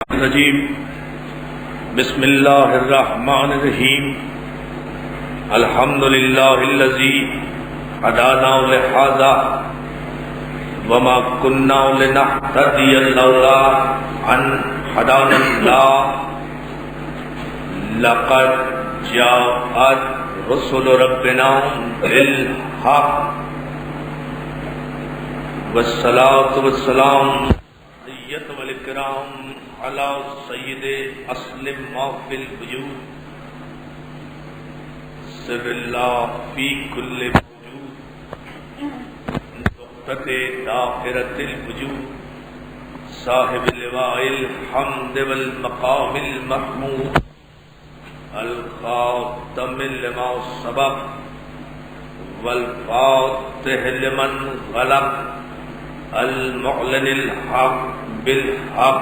الرجیم بسم اللہ الرحمن الرحیم الحمد للہ الذی ہدانا لہذا وما كنا لنهتدي لولا ان هدانا الله لقد جاءت رسل ربنا بالحق والصلاة والسلام سید والاکرام علی سید اسلم ما فی الوجود سر اللہ فی کل وجود نقطۃ داخرۃ الوجود صاحب لواء الحمد والمقام المحمود الخاتم لما سبق والفاتح لمن غلق المعلن الحق بالحق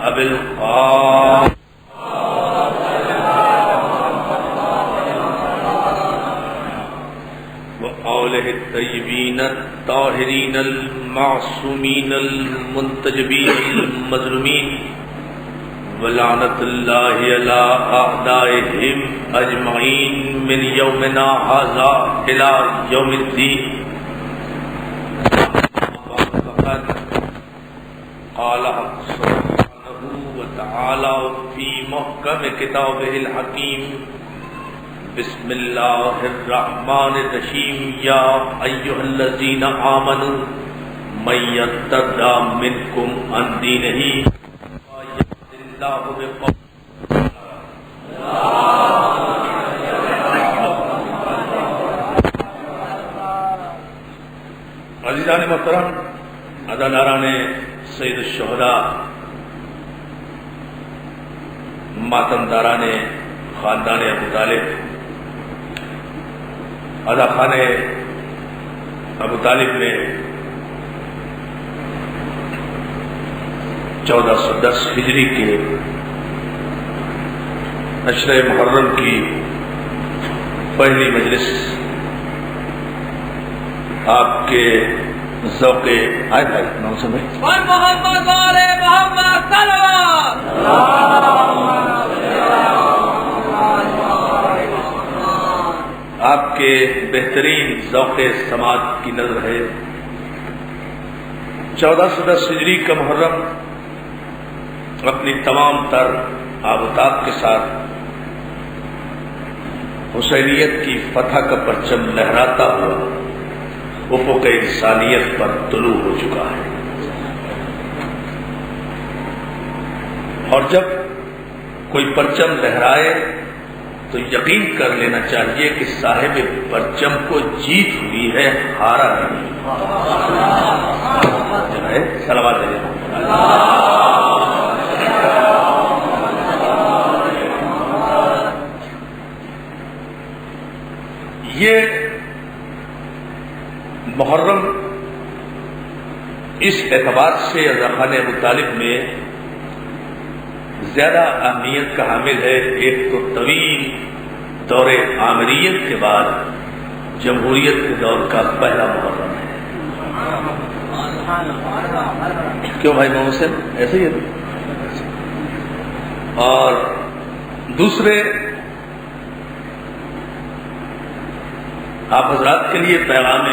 ابی القاسم وآلہ الطیبین الطاہرین المعصومین المنتجبین المظلومین ولعنۃ اللہ علی اعدائہم اجمعین من یومنا ھذا الی یوم الدین. قال سبحانہ وتعالی فی محکم کتابہ الحکیم بسم اللہ الرحمن الرحیم یا ایھا الذین آمنوا من یرتد منکم عن دینہ فیأت اللہ بقوم. عزیزان محترم، عزاداران سید الشہداء، ماتمداران خاندان ابو طالب، ادا خان ابو طالب نے 1410 ہجری کے عشر محرم کی پہلی مجلس آپ کے ذوق آئے بھائی نام سے بھائی محمد والے محمد آپ کے بہترین ذوق سماعت کی نظر ہے. 1410 ہجری کا محرم اپنی تمام تر آبتاب کے ساتھ حسینیت کی فتح کا پرچم لہراتا ہوا افق انسانیت پر طلوع ہو چکا ہے. اور جب کوئی پرچم لہرائے تو یقین کر لینا چاہیے کہ صاحب پرچم کو جیت ہوئی ہے، ہارا نہیں. صلوات علیہ. یہ محرم اس اعتبار سے رضا خان ابو طالب میں زیادہ اہمیت کا حامل ہے. ایک تو طویل دور آمریت کے بعد جمہوریت کے دور کا پہلا محرم ہے. کیوں بھائی محمد حسین ایسے ہی ہے؟ اور دوسرے آپ حضرات کے لیے پیغام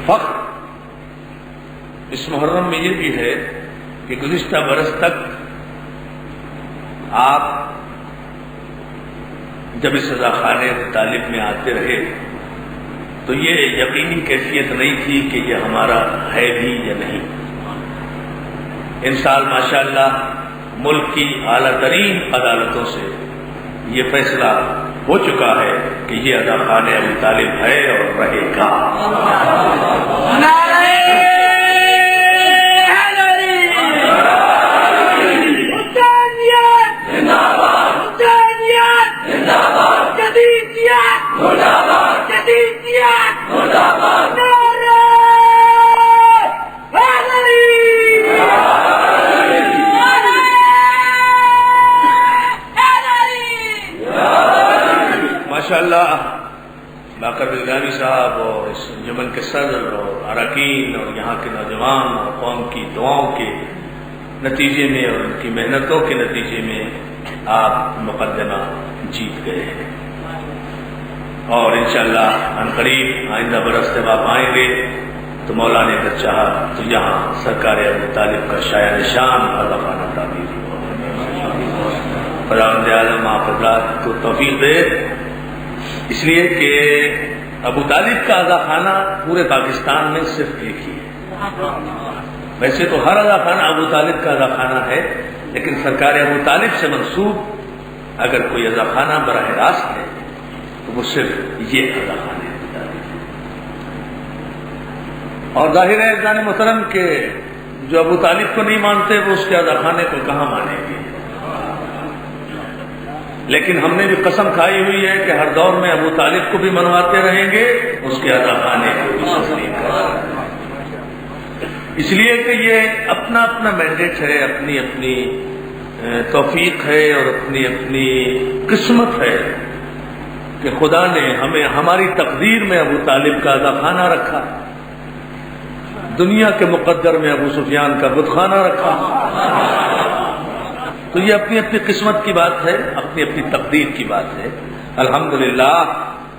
فخر اس محرم میں یہ بھی ہے کہ گزشتہ برس تک آپ جب اس رضا خان طالب میں آتے رہے تو یہ یقینی کیفیت نہیں تھی کہ یہ ہمارا ہے بھی یا نہیں. ان سال ماشاءاللہ ملک کی اعلیٰ ترین عدالتوں سے یہ فیصلہ ہو چکا ہے کہ یہ رضا خان ابو طالب ہے اور رہے گا. ماشاءاللہ باقر بلگانی صاحب اور اس انجمن کے صدر اور اراکین اور یہاں کے نوجوان اور قوم کی دعاؤں کے نتیجے میں اور ان کی محنتوں کے نتیجے میں آپ مقدمہ جیت گئے ہیں، اور انشاءاللہ عنقریب آئندہ برس جب آپ آئیں گے تو مولا نے اگر چاہا تو یہاں سرکار ابو طالب کا شایع نشان اعلیٰ خانہ تعمیر ہو۔ خداوند عالم آپ حضرات کو توفیق دے، اس لیے کہ ابو طالب کا اعلیٰ خانہ پورے پاکستان میں صرف ایک ہی ہے۔ ویسے تو ہر اعلیٰ خانہ ابو طالب کا اعلیٰ خانہ ہے، لیکن سرکار ابو طالب سے منسوب اگر کوئی اعلیٰ خانہ براہ راست ہے تو وہ صرف یہ اعلیٰ خانہ ابو طالب ہے۔ اور ظاہر ہے جان محترم کہ جو ابو طالب کو نہیں مانتے وہ اس کے اعلیٰ خانے کو کہاں مانیں گے، لیکن ہم نے بھی قسم کھائی ہوئی ہے کہ ہر دور میں ابو طالب کو بھی منواتے رہیں گے، اس کے اعلیٰ خانے کو بھی تسلیم کریں گے، اس لیے کہ یہ اپنا اپنا مینڈیٹ ہے، اپنی اپنی توفیق ہے اور اپنی اپنی قسمت ہے کہ خدا نے ہمیں ہماری تقدیر میں ابو طالب کا اعلیٰ خانہ رکھا، دنیا کے مقدر میں ابو سفیان کا بت خانہ رکھا۔ تو یہ اپنی اپنی قسمت کی بات ہے، اپنی اپنی تقدیر کی بات ہے۔ الحمدللہ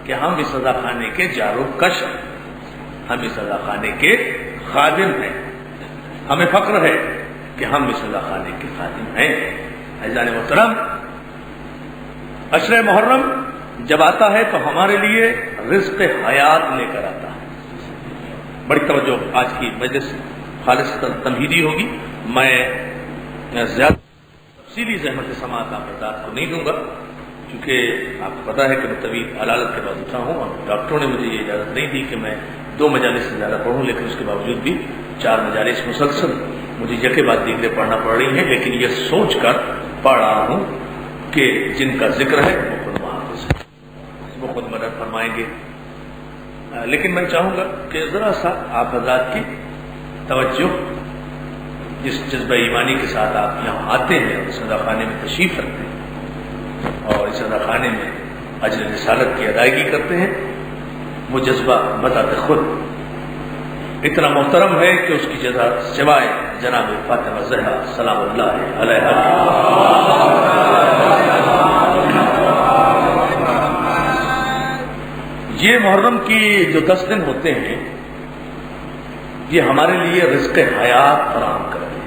کہ ہم اس اعلیٰ خانے کے جارو کش ہیں، ہم اس اعلیٰ خانے کے خادم ہیں، ہمیں فخر ہے کہ ہم اس اعلیٰ خانے کے خادم ہیں۔ عزیزان محترم، عشر محرم جب آتا ہے تو ہمارے لیے رزق حیات لے کر آتا ہے۔ بڑی توجہ، آج کی مجلس خالص تمہیدی ہوگی، میں زیادہ تفصیلی زحمت سماعت آپ حضرات کو نہیں دوں گا، کیونکہ آپ کو پتا ہے کہ میں طویل علالت کے بعد اٹھا ہوں اور ڈاکٹروں نے مجھے یہ اجازت نہیں دی کہ میں 2 مجالس سے زیادہ پڑھوں، لیکن اس کے باوجود بھی 4 مجالس مسلسل مجھے یکے بعد دیگرے پڑھنا پڑ رہی ہیں، لیکن یہ سوچ کر پڑھ رہا ہوں کہ جن کا ذکر ہے وہ خود محافظ ہے، وہ خود مدد فرمائیں گے۔ لیکن میں چاہوں گا کہ ذرا سا آپ حضرات کی توجہ، جس جذبہ ایمانی کے ساتھ آپ یہاں آتے ہیں اور اس اعلیٰ خانے میں تشریف رکھتے ہیں اور اس اعلیٰ خانے میں اجر رسالت کی ادائیگی کرتے ہیں، وہ جذبہ بذات خود اتنا محترم ہے کہ اس کی جزا سوائے جناب فاطمہ زہرا سلام اللہ علیہا یہ محرم کی جو 10 دن ہوتے ہیں یہ ہمارے لیے رزق حیات فراہم کرتے ہیں۔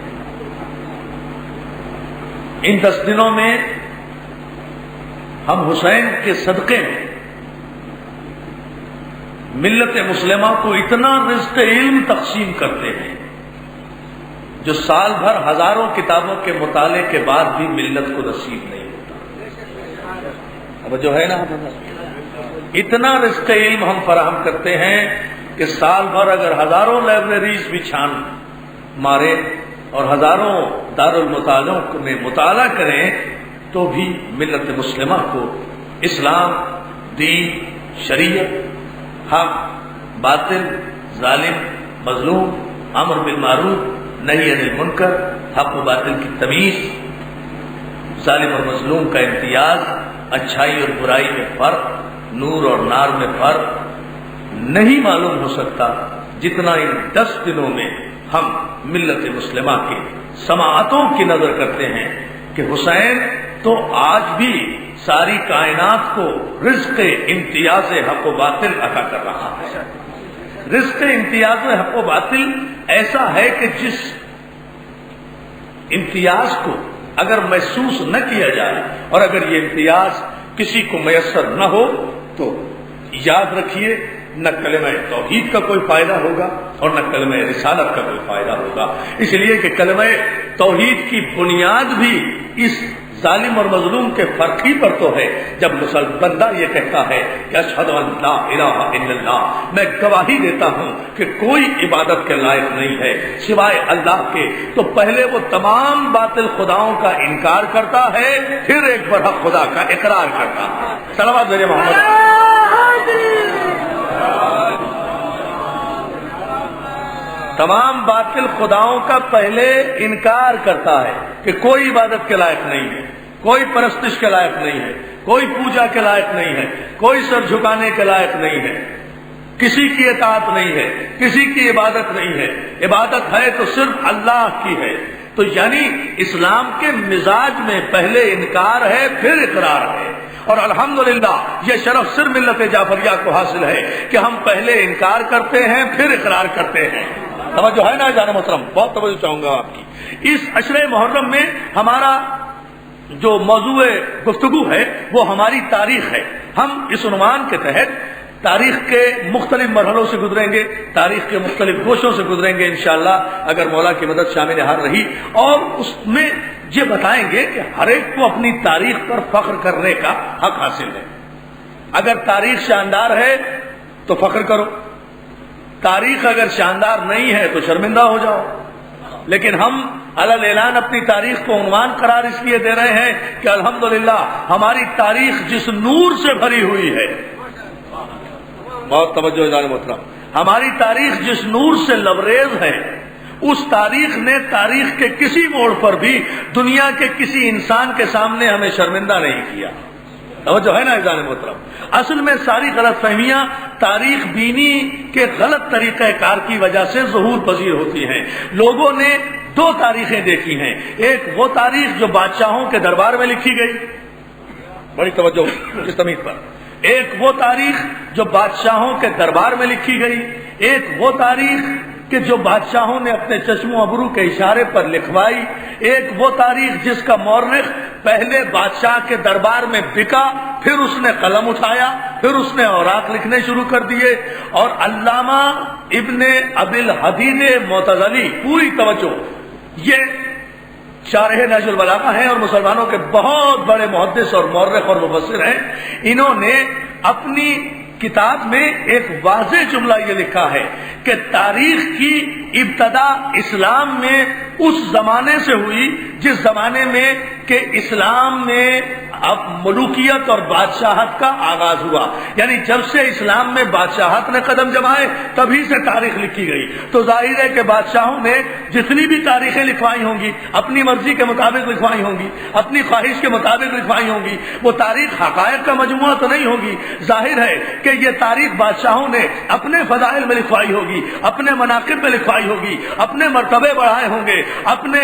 ان 10 دنوں میں ہم حسین کے صدقے میں ملت مسلمہ کو اتنا رزق علم تقسیم کرتے ہیں جو سال بھر ہزاروں کتابوں کے مطالعے کے بعد بھی ملت کو نصیب نہیں ہوتا۔ اب جو ہے نا اتنا رزق علم ہم فراہم کرتے ہیں کہ سال بھر اگر ہزاروں لائبریریز بھی چھان مارے اور ہزاروں دارالمطالعوں میں مطالعہ کریں تو بھی ملت مسلمہ کو اسلام، دین، شریعت، حق، باطل، ظالم، مظلوم، امر بالمعروف، نہی عن المنکر، حق و باطل کی تمیز، ظالم اور مظلوم کا امتیاز، اچھائی اور برائی میں فرق، نور اور نار میں فرق نہیں معلوم ہو سکتا جتنا ان 10 دنوں میں ہم ملت مسلمہ کے سماعتوں کی نظر کرتے ہیں کہ حسین تو آج بھی ساری کائنات کو رزق امتیاز حق و باطل عطا کر رہا ہے۔ رزق امتیاز حق و باطل ایسا ہے کہ جس امتیاز کو اگر محسوس نہ کیا جائے اور اگر یہ امتیاز کسی کو میسر نہ ہو تو یاد رکھیے نہ کلمہ توحید کا کوئی فائدہ ہوگا اور نہ کلمہ رسالت کا کوئی فائدہ ہوگا، اس لیے کہ کلمہ توحید کی بنیاد بھی اس ظالم اور مظلوم کے فرق ہی پر تو ہے۔ جب مسلمان بندہ یہ کہتا ہے کہ اشہد ان لا الہ الا اللہ، میں گواہی دیتا ہوں کہ کوئی عبادت کے لائق نہیں ہے سوائے اللہ کے، تو پہلے وہ تمام باطل خداؤں کا انکار کرتا ہے، پھر ایک برحق خدا کا اقرار کرتا ہے۔ صلوات بھیجے محمد۔ تمام باطل خداؤں کا پہلے انکار کرتا ہے کہ کوئی عبادت کے لائق نہیں ہے، کوئی پرستش کے لائق نہیں ہے، کوئی پوجا کے لائق نہیں ہے، کوئی سر جھکانے کے لائق نہیں ہے، کسی کی اطاعت نہیں ہے، کسی کی عبادت نہیں ہے، عبادت ہے تو صرف اللہ کی ہے۔ تو یعنی اسلام کے مزاج میں پہلے انکار ہے پھر اقرار ہے، اور الحمدللہ یہ شرف صرف ملت جعفریہ کو حاصل ہے کہ ہم پہلے انکار کرتے ہیں پھر اقرار کرتے ہیں۔ توجہ ہے نا جان محترم؟ بہت توجہ چاہوں گا آپ کی۔ اس عشرے محرم میں ہمارا جو موضوع گفتگو ہے وہ ہماری تاریخ ہے۔ ہم اس عنوان کے تحت تاریخ کے مختلف مرحلوں سے گزریں گے، تاریخ کے مختلف گوشوں سے گزریں گے انشاءاللہ اگر مولا کی مدد شامل حال رہی، اور اس میں یہ بتائیں گے کہ ہر ایک کو اپنی تاریخ پر فخر کرنے کا حق حاصل ہے۔ اگر تاریخ شاندار ہے تو فخر کرو، تاریخ اگر شاندار نہیں ہے تو شرمندہ ہو جاؤ، لیکن ہم علل اعلان اپنی تاریخ کو عنوان قرار اس لیے دے رہے ہیں کہ الحمدللہ ہماری تاریخ جس نور سے بھری ہوئی ہے، بہت توجہ جان محترم، ہماری تاریخ جس نور سے لبریز ہے، اس تاریخ نے تاریخ کے کسی موڑ پر بھی دنیا کے کسی انسان کے سامنے ہمیں شرمندہ نہیں کیا۔ توجہ ہے نا جان محترم؟ اصل میں ساری غلط فہمیاں تاریخ بینی کے غلط طریقہ کار کی وجہ سے ظہور پذیر ہوتی ہیں۔ لوگوں نے دو تاریخیں دیکھی ہیں، ایک وہ تاریخ جو بادشاہوں کے دربار میں لکھی گئی، بڑی توجہ اس تمیز پر، ایک وہ تاریخ جو بادشاہوں کے دربار میں لکھی گئی، ایک وہ تاریخ کہ جو بادشاہوں نے اپنے چشم و ابرو کے اشارے پر لکھوائی، ایک وہ تاریخ جس کا مورخ پہلے بادشاہ کے دربار میں بکا، پھر اس نے قلم اٹھایا، پھر اس نے اوراق لکھنے شروع کر دیے، اور علامہ ابن ابی الحدید معتزلی، پوری توجہ، یہ شارح نہج البلاغہ ہیں اور مسلمانوں کے بہت بڑے محدث اور مورخ اور مفسر ہیں، انہوں نے اپنی کتاب میں ایک واضح جملہ یہ لکھا ہے کہ تاریخ کی ابتدا اسلام میں اس زمانے سے ہوئی جس زمانے میں کہ اسلام میں اب ملوکیت اور بادشاہت کا آغاز ہوا، یعنی جب سے اسلام میں بادشاہت نے قدم جمائے تبھی سے تاریخ لکھی گئی۔ تو ظاہر ہے کہ بادشاہوں نے جتنی بھی تاریخیں لکھوائی ہوں گی اپنی مرضی کے مطابق لکھوائی ہوں گی، اپنی خواہش کے مطابق لکھوائی ہوں گی، وہ تاریخ حقائق کا مجموعہ تو نہیں ہوگی۔ ظاہر ہے کہ یہ تاریخ بادشاہوں نے اپنے فضائل میں لکھوائی ہوگی، اپنے مناقب میں لکھوائی ہوگی، اپنے مرتبے بڑھائے ہوں گے، اپنے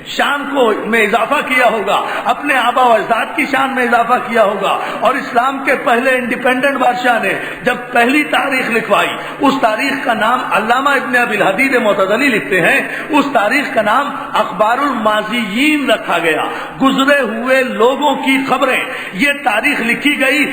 شان کو میں اضافہ کیا ہوگا، اپنے آبا و اجداد کی شان میں اضافہ کیا ہوگا۔ اور اسلام کے پہلے انڈیپینڈنٹ بادشاہ نے جب پہلی تاریخ لکھوائی، اس تاریخ کا نام علامہ ابن ابی الحدید معتزلی لکھتے ہیں، اس تاریخ کا نام اخبار الماضیین رکھا گیا، گزرے ہوئے لوگوں کی خبریں۔ یہ تاریخ لکھی گئی،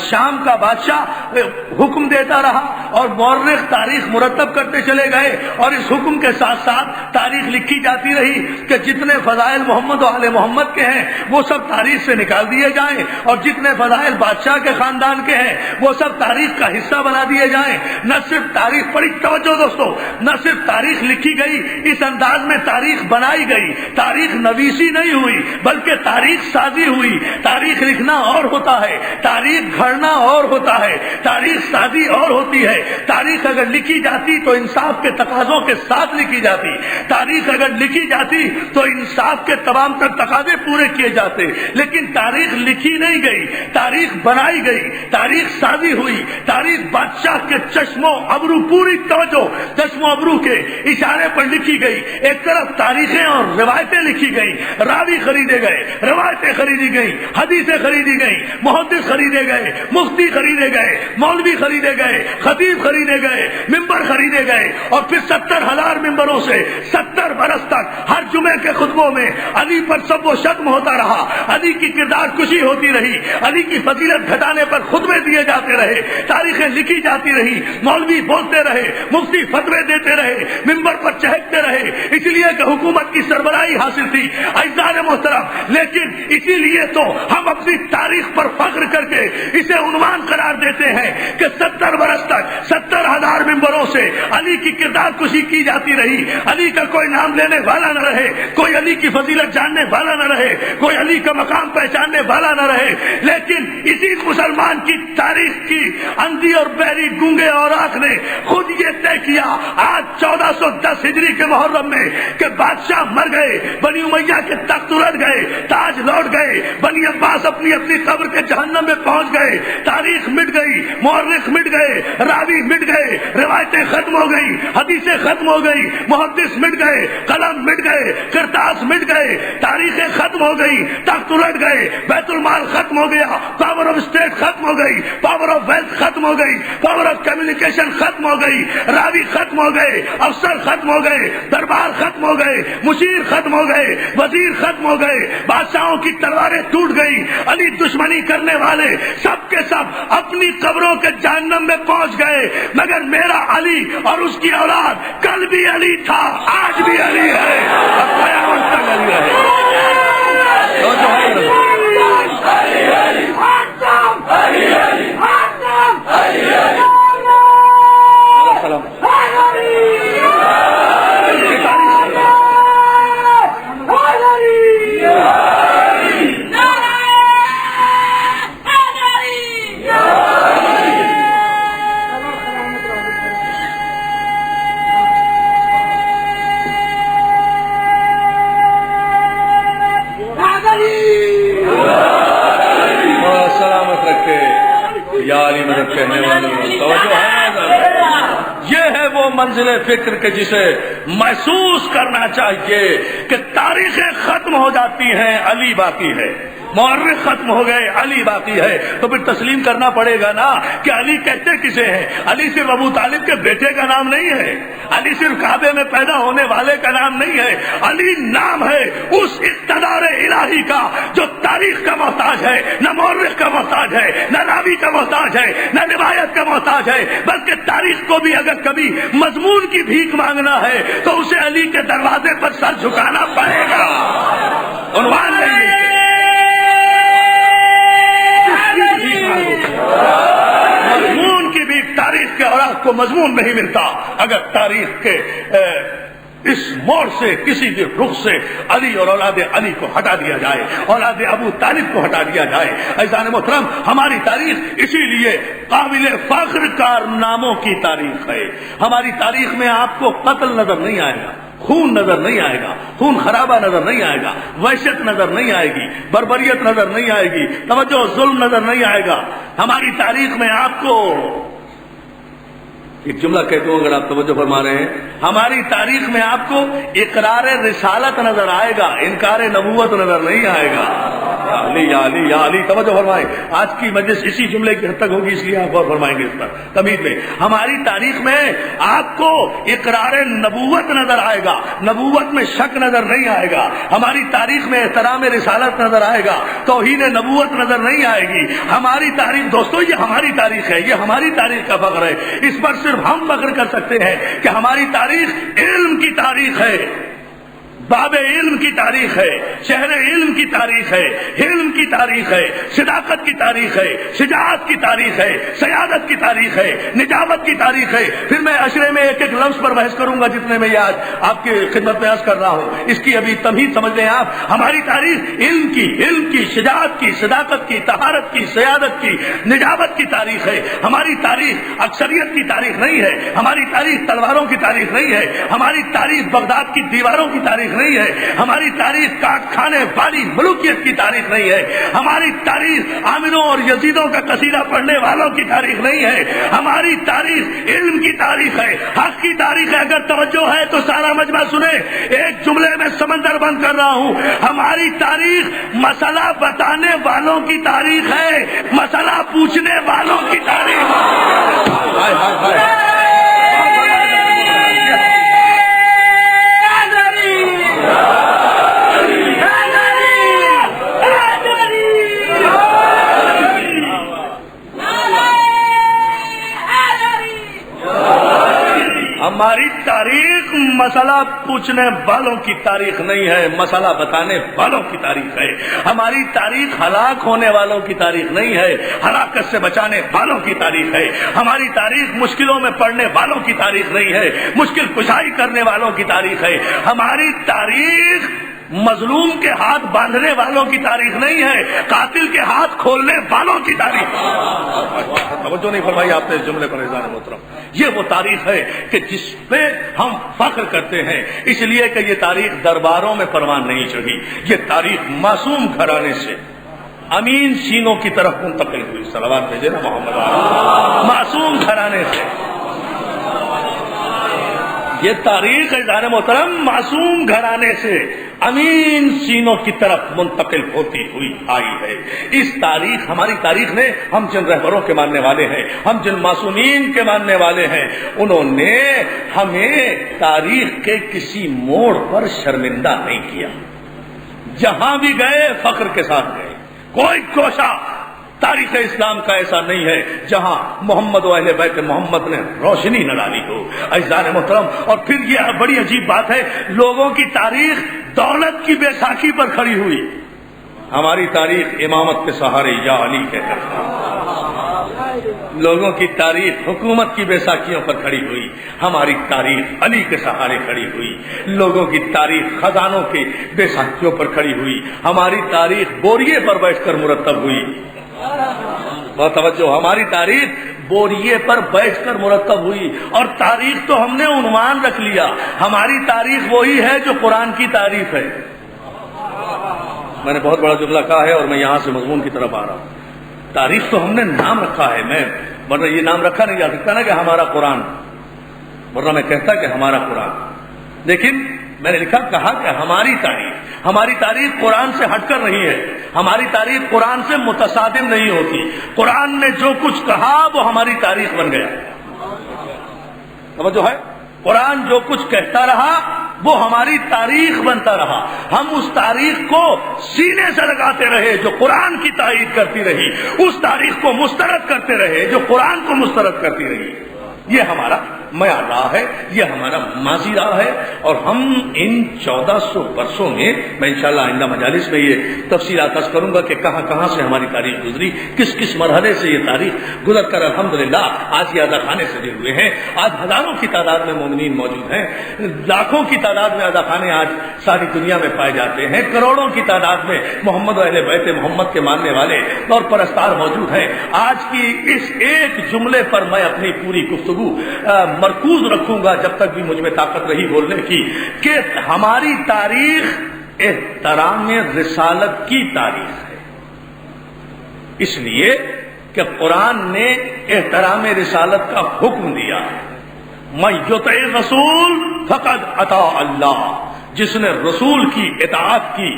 شام کا بادشاہ حکم دیتا رہا اور مورخ تاریخ مرتب کرتے چلے گئے، اور اس حکم کے ساتھ ساتھ تاریخ لکھی جاتی رہی کہ جتنے فضائل محمد و آل محمد کے ہیں وہ سب تاریخ سے نکال دیے جائیں، اور جتنے فضائل بادشاہ کے خاندان کے ہیں وہ سب تاریخ کا حصہ بنا دیے جائیں۔ نہ صرف تاریخ، بڑی توجہ دوستو، نہ صرف تاریخ لکھی گئی، اس انداز میں تاریخ بنائی گئی، تاریخ نویسی نہیں ہوئی بلکہ تاریخ سازی ہوئی۔ تاریخ لکھنا اور ہوتا ہے، تاریخ گھڑنا اور ہوتا ہے، تاریخ سازی اور ہوتی ہے۔ تاریخ اگر لکھی جاتی تو انصاف کے تقاضوں کے ساتھ لکھی جاتی، تاریخ اگر لکھی جاتی تو انصاف کے تمام تر تقاضے پورے کیے جاتے، لیکن تاریخ لکھی نہیں گئی، تاریخ بنائی گئی، تاریخ سازی ہوئی، تاریخ بادشاہ کے چشم و ابرو، پوری توجہ، چشم و ابرو کے اشارے پر لکھی گئی۔ ایک طرف تاریخیں اور روایتیں لکھی گئی، راوی خریدے گئے، روایتیں خریدی گئی، حدیثیں خریدی گئی، محدث خریدے گئے، مفتی خریدے گئے، مولوی خریدے گئے، خطیب خریدے گئے، ممبر خریدے گئے، اور پھر 70,000 ممبروں سے 70 برس تک ہر جمعے کے خطبوں میں علی پر سب و شتم ہوتا رہا، علی کی کردار کشی ہوتی رہی، علی کی فضیلت گھٹانے پر خطبے دیے جاتے رہے، تاریخیں لکھی جاتی رہی، مولوی بولتے رہے، مفتی فتوے دیتے رہے، ممبر پر چہکتے رہے، اس لیے کہ حکومت کی سربراہی حاصل تھی۔ عزیزان محترم، لیکن اسی لیے تو ہم اپنی تاریخ پر فخر کر کے اسے عنوان قرار دیتے ہیں کہ 70 برس تک 70,000 ممبروں سے علی کی کردار کشی کی جاتی رہی، علی کا کوئی نام لینے والا نہ رہے، کوئی علی کی فضیلت جاننے والا نہ رہے، کوئی علی کا مقام پہچاننے والا نہ رہے۔ لیکن اسی مسلمان کی تاریخ کی اندھی اور بہری گونگے اوراق نے خود یہ طے کیا آج 1410 ہجری کے محرم میں کہ بادشاہ مر گئے، بنی امیہ کے تخت الٹ گئے، تاج لوٹ گئے، بنی عباس اپنی اپنی قبر کے جہنم میں پہنچ گئے، تاریخ مٹ گئی، مورخ مٹ گئے، راوی مٹ گئے، روایتیں ختم ہو گئی، حدیثیں ختم ہو گئی، محدث مٹ گئے، قلم مٹ گئے، انداز مٹ گئے، تاریخیں ختم ہو گئی، تخت الٹ گئے، بیت المال ختم ہو گیا، پاور آف اسٹیٹ ختم ہو گئی، پاور آف ویلتھ ختم ہو گئی، پاور آف کمیونیکیشن ختم ہو گئی، راوی ختم ہو گئے، افسر ختم ہو گئے، دربار ختم ہو گئے، مشیر ختم ہو گئے، وزیر ختم ہو گئے، بادشاہوں کی تلواریں ٹوٹ گئی، علی دشمنی کرنے والے سب کے سب اپنی قبروں کے جہنم میں پہنچ گئے، مگر میرا علی اور اس کی اولاد کل بھی علی تھا، آج بھی علی ہے اور قیامت تک علی رہے۔ یہ ہے وہ منزل فکر کے جسے محسوس کرنا چاہیے کہ تاریخیں ختم ہو جاتی ہیں، علی باقی ہے، مورخ ختم ہو گئے، علی باقی ہے، تو پھر تسلیم کرنا پڑے گا نا کہ علی کہتے کسے ہیں؟ علی صرف ابو طالب کے بیٹے کا نام نہیں ہے، علی صرف کعبے میں پیدا ہونے والے کا نام نہیں ہے، علی نام ہے اس اقتدار الہی کا جو تاریخ کا محتاج ہے، نہ مورخ کا محتاج ہے، نہ راوی کا محتاج ہے، نہ روایت کا محتاج ہے، بلکہ تاریخ کو بھی اگر کبھی مضمون کی بھیک مانگنا ہے تو اسے علی کے دروازے پر سر جھکانا پڑے گا، عنوان نہیں ہے۔ مضمون کی بھی تاریخ کے اوراق کو مضمون نہیں ملتا اگر تاریخ کے اس موڑ سے کسی بھی رخ سے علی اور اولاد علی کو ہٹا دیا جائے، اولاد ابو طالب کو ہٹا دیا جائے۔ عزیزان محترم، ہماری تاریخ اسی لیے قابل فخر کارناموں کی تاریخ ہے۔ ہماری تاریخ میں آپ کو قتل نظر نہیں آئے گا، خون نظر نہیں آئے گا، خون خرابہ نظر نہیں آئے گا، وحشت نظر نہیں آئے گی، بربریت نظر نہیں آئے گی، توجہ ظلم نظر نہیں آئے گا۔ ہماری تاریخ میں آپ کو ایک جملہ کہتا ہوں اگر آپ توجہ فرما رہے ہیں، ہماری تاریخ میں آپ کو اقرار رسالت نظر آئے گا، انکار نبوت نظر نہیں آئے گا۔ علی یا علی یا علی، توجہ فرمائیں، آج کی مجلس اسی جملے کی حد تک ہوگی، اس لیے آپ غور فرمائیں گے اس پر تمہید میں۔ ہماری تاریخ میں آپ کو اقرار نبوت نظر آئے گا، نبوت میں شک نظر نہیں آئے گا۔ ہماری تاریخ میں احترام رسالت نظر آئے گا، توہین نبوت نظر نہیں آئے گی۔ ہماری تاریخ دوستو، یہ ہماری تاریخ ہے، یہ ہماری تاریخ کا فخر ہے، اس پر صرف ہم فخر کر سکتے ہیں کہ ہماری تاریخ علم کی تاریخ ہے، باب علم کی تاریخ ہے، شہر علم کی تاریخ ہے، علم کی تاریخ ہے، صداقت کی تاریخ ہے، شجاعت کی تاریخ ہے، سیادت کی تاریخ ہے، نجابت کی تاریخ ہے۔ پھر میں عشرے میں ایک ایک لفظ پر بحث کروں گا جتنے میں یہ آج آپ کی خدمت میں عرض کر رہا ہوں، اس کی ابھی تمہید سمجھ لیں آپ۔ ہماری تاریخ علم کی، شجاعت کی، صداقت کی، طہارت کی، سیادت کی، نجابت کی تاریخ ہے۔ ہماری تاریخ اکثریت کی تاریخ نہیں ہے، ہماری تاریخ تلواروں کی تاریخ نہیں ہے، ہماری تاریخ بغداد کی دیواروں کی تاریخ نہیں ہے، ہماری تاریخ کاٹ کھانے والی ملوکیت کی تاریخ نہیں ہے، ہماری تاریخ عامروں اور یزیدوں کا قصیدہ پڑھنے والوں کی تاریخ نہیں ہے، ہماری تاریخ علم کی تاریخ ہے، حق کی تاریخ ہے۔ اگر توجہ ہے تو سارا مجمع سنے، ایک جملے میں سمندر بند کر رہا ہوں، ہماری تاریخ مسئلہ بتانے والوں کی تاریخ ہے، مسئلہ پوچھنے والوں کی تاریخ۔ ہائے ہائے ہائے، ہماری تاریخ مسئلہ پوچھنے والوں کی تاریخ نہیں ہے، مسئلہ بتانے والوں کی تاریخ ہے۔ ہماری تاریخ ہلاک ہونے والوں کی تاریخ نہیں ہے، ہلاکت سے بچانے والوں کی تاریخ ہے۔ ہماری تاریخ مشکلوں میں پڑنے والوں کی تاریخ نہیں ہے، مشکل کشائی کرنے والوں کی تاریخ ہے۔ ہماری تاریخ مظلوم کے ہاتھ باندھنے والوں کی تاریخ نہیں ہے، قاتل کے ہاتھ کھولنے والوں کی تاریخ۔ توجہ نہیں فرمائی آپ نے اس جملے پر عزیزان محترم، یہ وہ تاریخ ہے کہ جس پہ ہم فخر کرتے ہیں، اس لیے کہ یہ تاریخ درباروں میں پروان نہیں چڑھی، یہ تاریخ معصوم گھرانے سے امین سینوں کی طرف منتقل ہوئی۔ صلوات بھیجے نا محمد، معصوم گھرانے سے یہ تاریخ عزیزان محترم معصوم گھرانے سے امین سینوں کی طرف منتقل ہوتی ہوئی آئی ہے۔ اس تاریخ، ہماری تاریخ نے، ہم جن رہبروں کے ماننے والے ہیں، ہم جن معصومین کے ماننے والے ہیں، انہوں نے ہمیں تاریخ کے کسی موڑ پر شرمندہ نہیں کیا۔ جہاں بھی گئے فخر کے ساتھ گئے۔ کوئی کوشا تاریخ اسلام کا ایسا نہیں ہے جہاں محمد و اہل بیت محمد نے روشنی نہ ڈالی ہو۔ عزیزان محترم، اور پھر یہ بڑی عجیب بات ہے، لوگوں کی تاریخ دولت کی بیساکھی پر کھڑی ہوئی، ہماری تاریخ امامت کے سہارے یا علی کہہ کر لوگوں کی تاریخ حکومت کی بیساکھیوں پر کھڑی ہوئی، ہماری تاریخ علی کے سہارے کھڑی ہوئی۔ لوگوں کی تاریخ خزانوں کی بیساکھیوں پر کھڑی ہوئی، ہماری تاریخ بوریے پر بیٹھ کر مرتب ہوئی۔ بہت توجہ، ہماری تاریخ بوریے پر بیٹھ کر مرتب ہوئی، اور تاریخ تو ہم نے عنوان رکھ لیا، ہماری تاریخ وہی ہے جو قرآن کی تعریف ہے۔ میں نے بہت بڑا جملہ کہا ہے اور میں یہاں سے مضمون کی طرف آ رہا ہوں۔ تاریخ تو ہم نے نام رکھا ہے، میں ورنہ یہ نام رکھا نہیں جا سکتا نا کہ ہمارا قرآن، ورنہ میں کہتا کہ ہمارا قرآن، لیکن میں نے کہا کہ ہماری تاریخ قرآن سے ہٹ کر نہیں ہے، ہماری تاریخ قرآن سے متصادم نہیں ہوتی۔ قرآن نے جو کچھ کہا وہ ہماری تاریخ بن گیا۔ توجہ ہے، قرآن جو کچھ کہتا رہا وہ ہماری تاریخ بنتا رہا، ہم اس تاریخ کو سینے سے لگاتے رہے جو قرآن کی تائید کرتی رہی، اس تاریخ کو مسترد کرتے رہے جو قرآن کو مسترد کرتی رہی۔ یہ ہمارا معیار رہا ہے، یہ ہمارا ماضی رہا ہے، اور ہم ان 1400 برسوں میں، میں انشاءاللہ آئندہ مجالس میں یہ تفصیلات عرض کروں گا کہ کہاں کہاں سے ہماری تاریخ گزری، کس کس مرحلے سے یہ تاریخ گزر کر الحمدللہ آج یہ اداخانے سجے ہوئے ہیں۔ آج ہزاروں کی تعداد میں مومنین موجود ہیں، لاکھوں کی تعداد میں اداخانے آج ساری دنیا میں پائے جاتے ہیں، کروڑوں کی تعداد میں محمد و اہل بیت محمد کے ماننے والے اور پرستار موجود ہیں۔ آج کی اس ایک جملے پر میں اپنی پوری گفتگو مرکوز رکھوں گا جب تک بھی مجھ میں طاقت رہی بولنے کی، کہ ہماری تاریخ احترام رسالت کی تاریخ ہے، اس لیے کہ قرآن نے احترام رسالت کا حکم دیا ہے۔ من یطع الرسول فقد اطاع اللہ، جس نے رسول کی اطاعت کی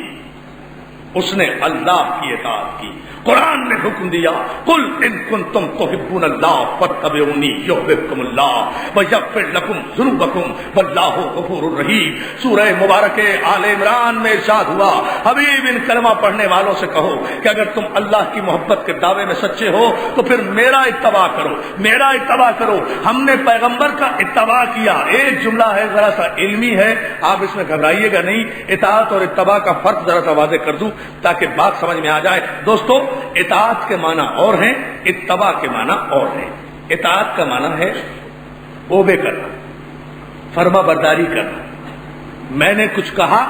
اس نے اللہ کی اطاعت کی۔ قرآن نے حکم دیا، قل ان کنتم تحبون اللہ فاتبعونی یحببکم اللہ ویغفر لکم ذنوبکم واللہ غفور رحیم۔ سورہ مبارک آل عمران میں ارشاد ہوا، حبیب ان کلمہ پڑھنے والوں سے کہو کہ اگر تم اللہ کی محبت کے دعوے میں سچے ہو تو پھر میرا اتباع کرو، میرا اتباع کرو۔ ہم نے پیغمبر کا اتباع کیا۔ ایک جملہ ہے ذرا سا علمی ہے، آپ اس میں گھبرائیے گا نہیں، اطاعت اور اتباع کا فرق ذرا سا واضح کر دوں تاکہ بات سمجھ میں آ جائے۔ دوستو، اطاعت کے معنی اور ہیں، اتباع کے معنی اور ہیں۔ اطاعت کا معنی ہے اوبے کرنا، فرما برداری کرنا۔ میں نے کچھ کہا،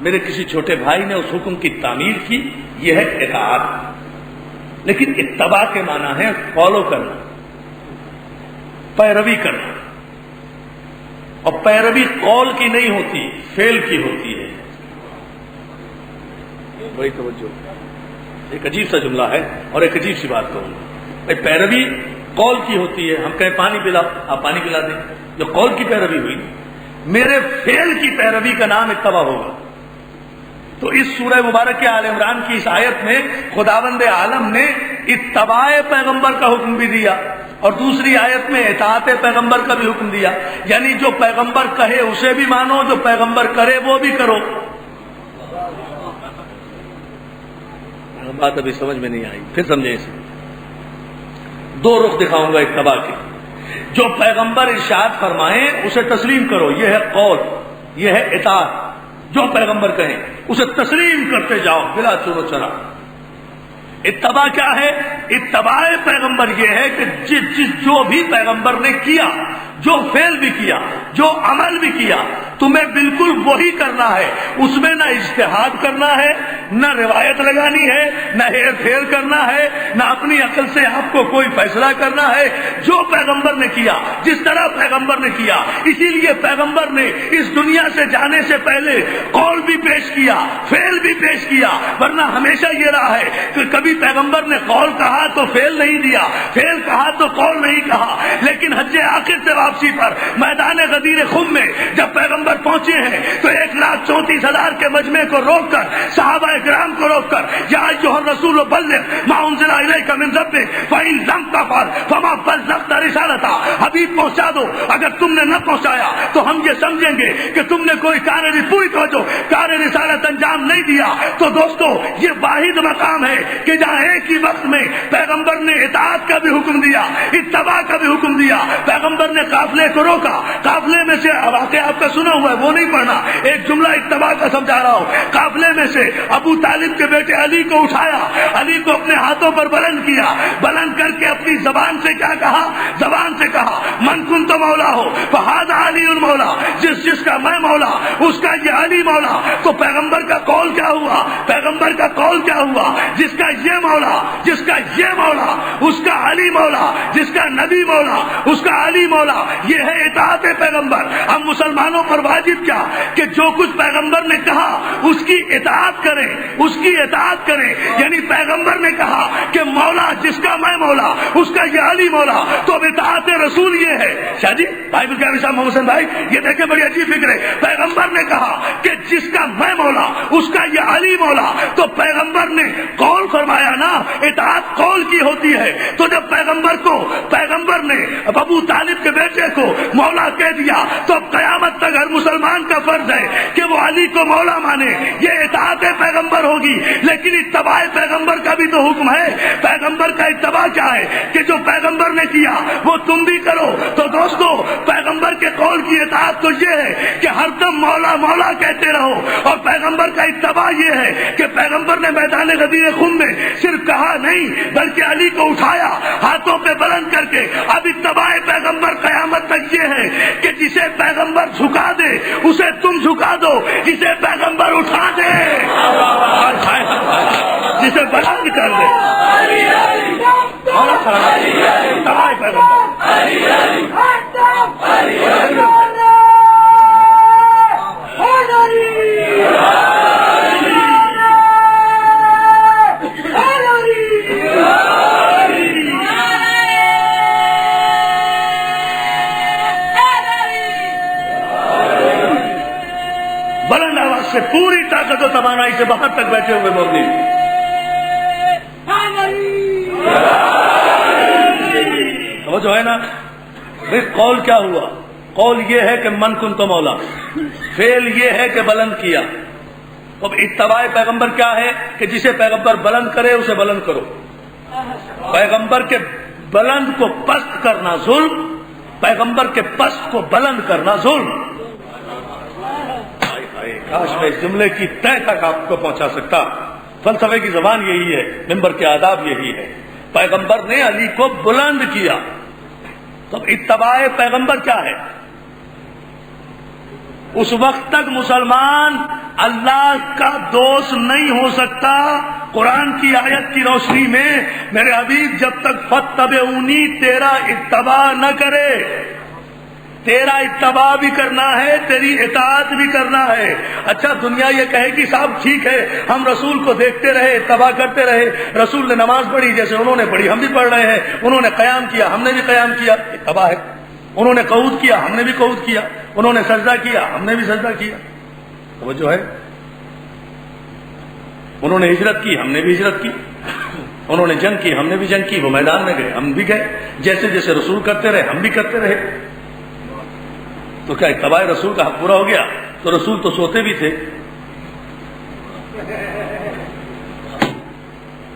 میرے کسی چھوٹے بھائی نے اس حکم کی تعمیل کی، یہ ہے اطاعت۔ لیکن اتباع کے معنی ہے فالو کرنا، پیروی کرنا، اور پیروی قول کی نہیں ہوتی، فعل کی ہوتی ہے۔ وہی توجہ، ایک عجیب سا جملہ ہے اور ایک عجیب سی بات کہوں گا۔ پیروی قول کی ہوتی ہے، ہم کہیں پانی پلا، آپ پانی پلا دیں، جو قول کی پیروی ہوئی، میرے فعل کی پیروی کا نام اتباع ہوگا۔ تو اس سورہ مبارک آل عمران کی اس آیت میں خداوند عالم نے اتباع پیغمبر کا حکم بھی دیا، اور دوسری آیت میں اطاعت پیغمبر کا بھی حکم دیا، یعنی جو پیغمبر کہے اسے بھی مانو، جو پیغمبر کرے وہ بھی کرو۔ بات ابھی سمجھ میں نہیں آئی، پھر سمجھیں اسے۔ دو رخ دکھاؤں گا اتباع کے۔ جو پیغمبر ارشاد فرمائیں اسے تسلیم کرو، یہ ہے قول، یہ ہے اطاعت۔ جو پیغمبر کہیں اسے تسلیم کرتے جاؤ بلا چور و چرا۔ اتباع کیا ہے؟ اتباع پیغمبر یہ ہے کہ جو بھی پیغمبر نے کیا، جو فعل بھی کیا، جو عمل بھی کیا، تمہیں بالکل وہی کرنا ہے، اس میں نہ اجتہاد کرنا ہے، نہ روایت لگانی ہے، نہ ہیر پھیر کرنا ہے، نہ اپنی عقل سے آپ کو کوئی فیصلہ کرنا ہے۔ جو پیغمبر نے کیا، جس طرح پیغمبر نے کیا، اسی لیے پیغمبر نے اس دنیا سے جانے سے پہلے قول بھی پیش کیا، فعل بھی پیش کیا، ورنہ ہمیشہ یہ رہا ہے کہ کبھی پیغمبر نے قول کہا تو فعل نہیں دیا، فعل کہا تو قول نہیں کہا۔ لیکن حج آخر سے واپسی پر میدان غدیر خم میں جب پیغمبر پہنچے ہیں تو 1,34,000 کے مجمع کو روک کر، صحابہ کرام کو روک کر، یا ایھا الرسول بلغ ما انزل الیک من ربک فإن لم تفعل فما بلغت رسالتہ، حبیب پہنچا دو، اگر تم نے نہ پہنچایا تو ہم یہ سمجھیں گے کہ تم نے کوئی پوری توجہ کار رسالت انجام نہیں دیا۔ تو دوستو یہ واحد مقام ہے کہ جہاں ایک ہی وقت میں پیغمبر نے اطاعت کا بھی حکم دیا، اتباع کا بھی حکم دیا۔ پیغمبر نے قافلے کو روکا، قافلے میں سے واقعہ آپ کا سنا ہوا ہے وہ نہیں پڑھنا، ایک جملہ اتباع کا سمجھا رہا ہوں۔ قافلے میں سے ابو طالب کے بیٹے علی کو اٹھایا، علی کو اپنے ہاتھوں پر بلند کیا، بلند کر کے اپنی زبان سے کیا کہا؟ زبان سے کہا من کنت مولا ہو فہذا علی المولا، جس کا میں مولا اس کا یہ علی مولا۔ تو پیغمبر کا قول کیا ہوا؟ پیغمبر کا قول کیا ہوا؟ جس کا یہ مولا، جس کا یہ مولا اس کا علی مولا، جس کا نبی مولا اس کا علی مولا۔ یہ ہے اطاعت پیغمبر۔ ہم مسلمانوں پر واجب کیا کہ جو کچھ پیغمبر نے کہا اس کی اطاعت کریں، اس کی اطاعت کریں۔ یعنی پیغمبر نے کہا کہ مولا جس کا میں مولا اس کا یہ علی مولا، تو اب اطاعت رسول یہ ہے۔ شاہ جی بھائی بلکہ صاحب محمد حسین بھائی یہ دیکھیں بڑی عجیب فکر ہے۔ پیغمبر نے کہا کہ جس کا میں مولا اس کا یہ علی مولا، تو پیغمبر نے قول فرمایا نا، اطاعت قول کی ہوتی ہے۔ تو جب پیغمبر نے ابو طالب کے بیٹے کو مولا کہہ دیا تو اب قیامت تک ہر مسلمان کا فرض ہے کہ وہ علی کو مولا مانے۔ یہ اطاعت پیغمبر ہوگی، لیکن اتباع پیغمبر کا بھی تو حکم ہے۔ پیغمبر کا اتباع کیا ہے کہ جو پیغمبر نے کیا وہ تم بھی کرو۔ تو دوستو پیغمبر کے قول کی اطاعت تو یہ ہے کہ ہر دم مولا مولا کہتے رہو، اور پیغمبر کا اتباع یہ ہے کہ پیغمبر نے میدان غدیر خم میں صرف کہا نہیں بلکہ علی کو اٹھایا ہاتھوں پہ بلند کر کے۔ اب اتباع پیغمبر قیامت تک یہ ہے کہ جسے پیغمبر جھکا دے اسے تم جھکا دو، جسے پیغمبر اٹھا دے جسے بلند کر دے اتباع پیغمبر۔ بلند آواز سے پوری طاقت و توانائی سے باہر تک بیٹھے ہوئے بولنے وہ جو ہے نا بھائی قول کیا ہوا؟ قول یہ ہے کہ من کن تو مولا، فعل یہ ہے کہ بلند کیا۔ اب اتباع پیغمبر کیا ہے کہ جسے پیغمبر بلند کرے اسے بلند کرو۔ پیغمبر کے بلند کو پست کرنا ظلم، پیغمبر کے پست کو بلند کرنا ظلم۔ کاش میں اس جملے کی تہ تک آپ کو پہنچا سکتا۔ فلسفے کی زبان یہی ہے، منبر کے آداب یہی ہے۔ پیغمبر نے علی کو بلند کیا، تو اتباع پیغمبر کیا ہے؟ اس وقت تک مسلمان اللہ کا دوست نہیں ہو سکتا۔ قرآن کی آیت کی روشنی میں میرے حبیب جب تک فاتبعونی تیرا اتباع نہ کرے، تیرا اتباع بھی کرنا ہے، تیری اطاعت بھی کرنا ہے۔ اچھا دنیا یہ کہے کہ صاحب ٹھیک ہے ہم رسول کو دیکھتے رہے، اتباع کرتے رہے، رسول نے نماز پڑھی جیسے انہوں نے پڑھی ہم بھی پڑھ رہے ہیں، انہوں نے قیام کیا ہم نے بھی قیام کیا، اتباع ہے۔ انہوں نے قعود کیا ہم نے بھی قعود کیا، انہوں نے سجدہ کیا ہم نے بھی سجدہ کیا۔ وہ جو ہے انہوں نے ہجرت کی ہم نے بھی ہجرت کی، انہوں نے جنگ کی ہم نے بھی جنگ کی، وہ میدان میں گئے ہم بھی گئے، جیسے جیسے رسول کرتے رہے ہم بھی کرتے رہے۔ تو کیا اتباع رسول کا حق پورا ہو گیا؟ تو رسول تو سوتے بھی تھے۔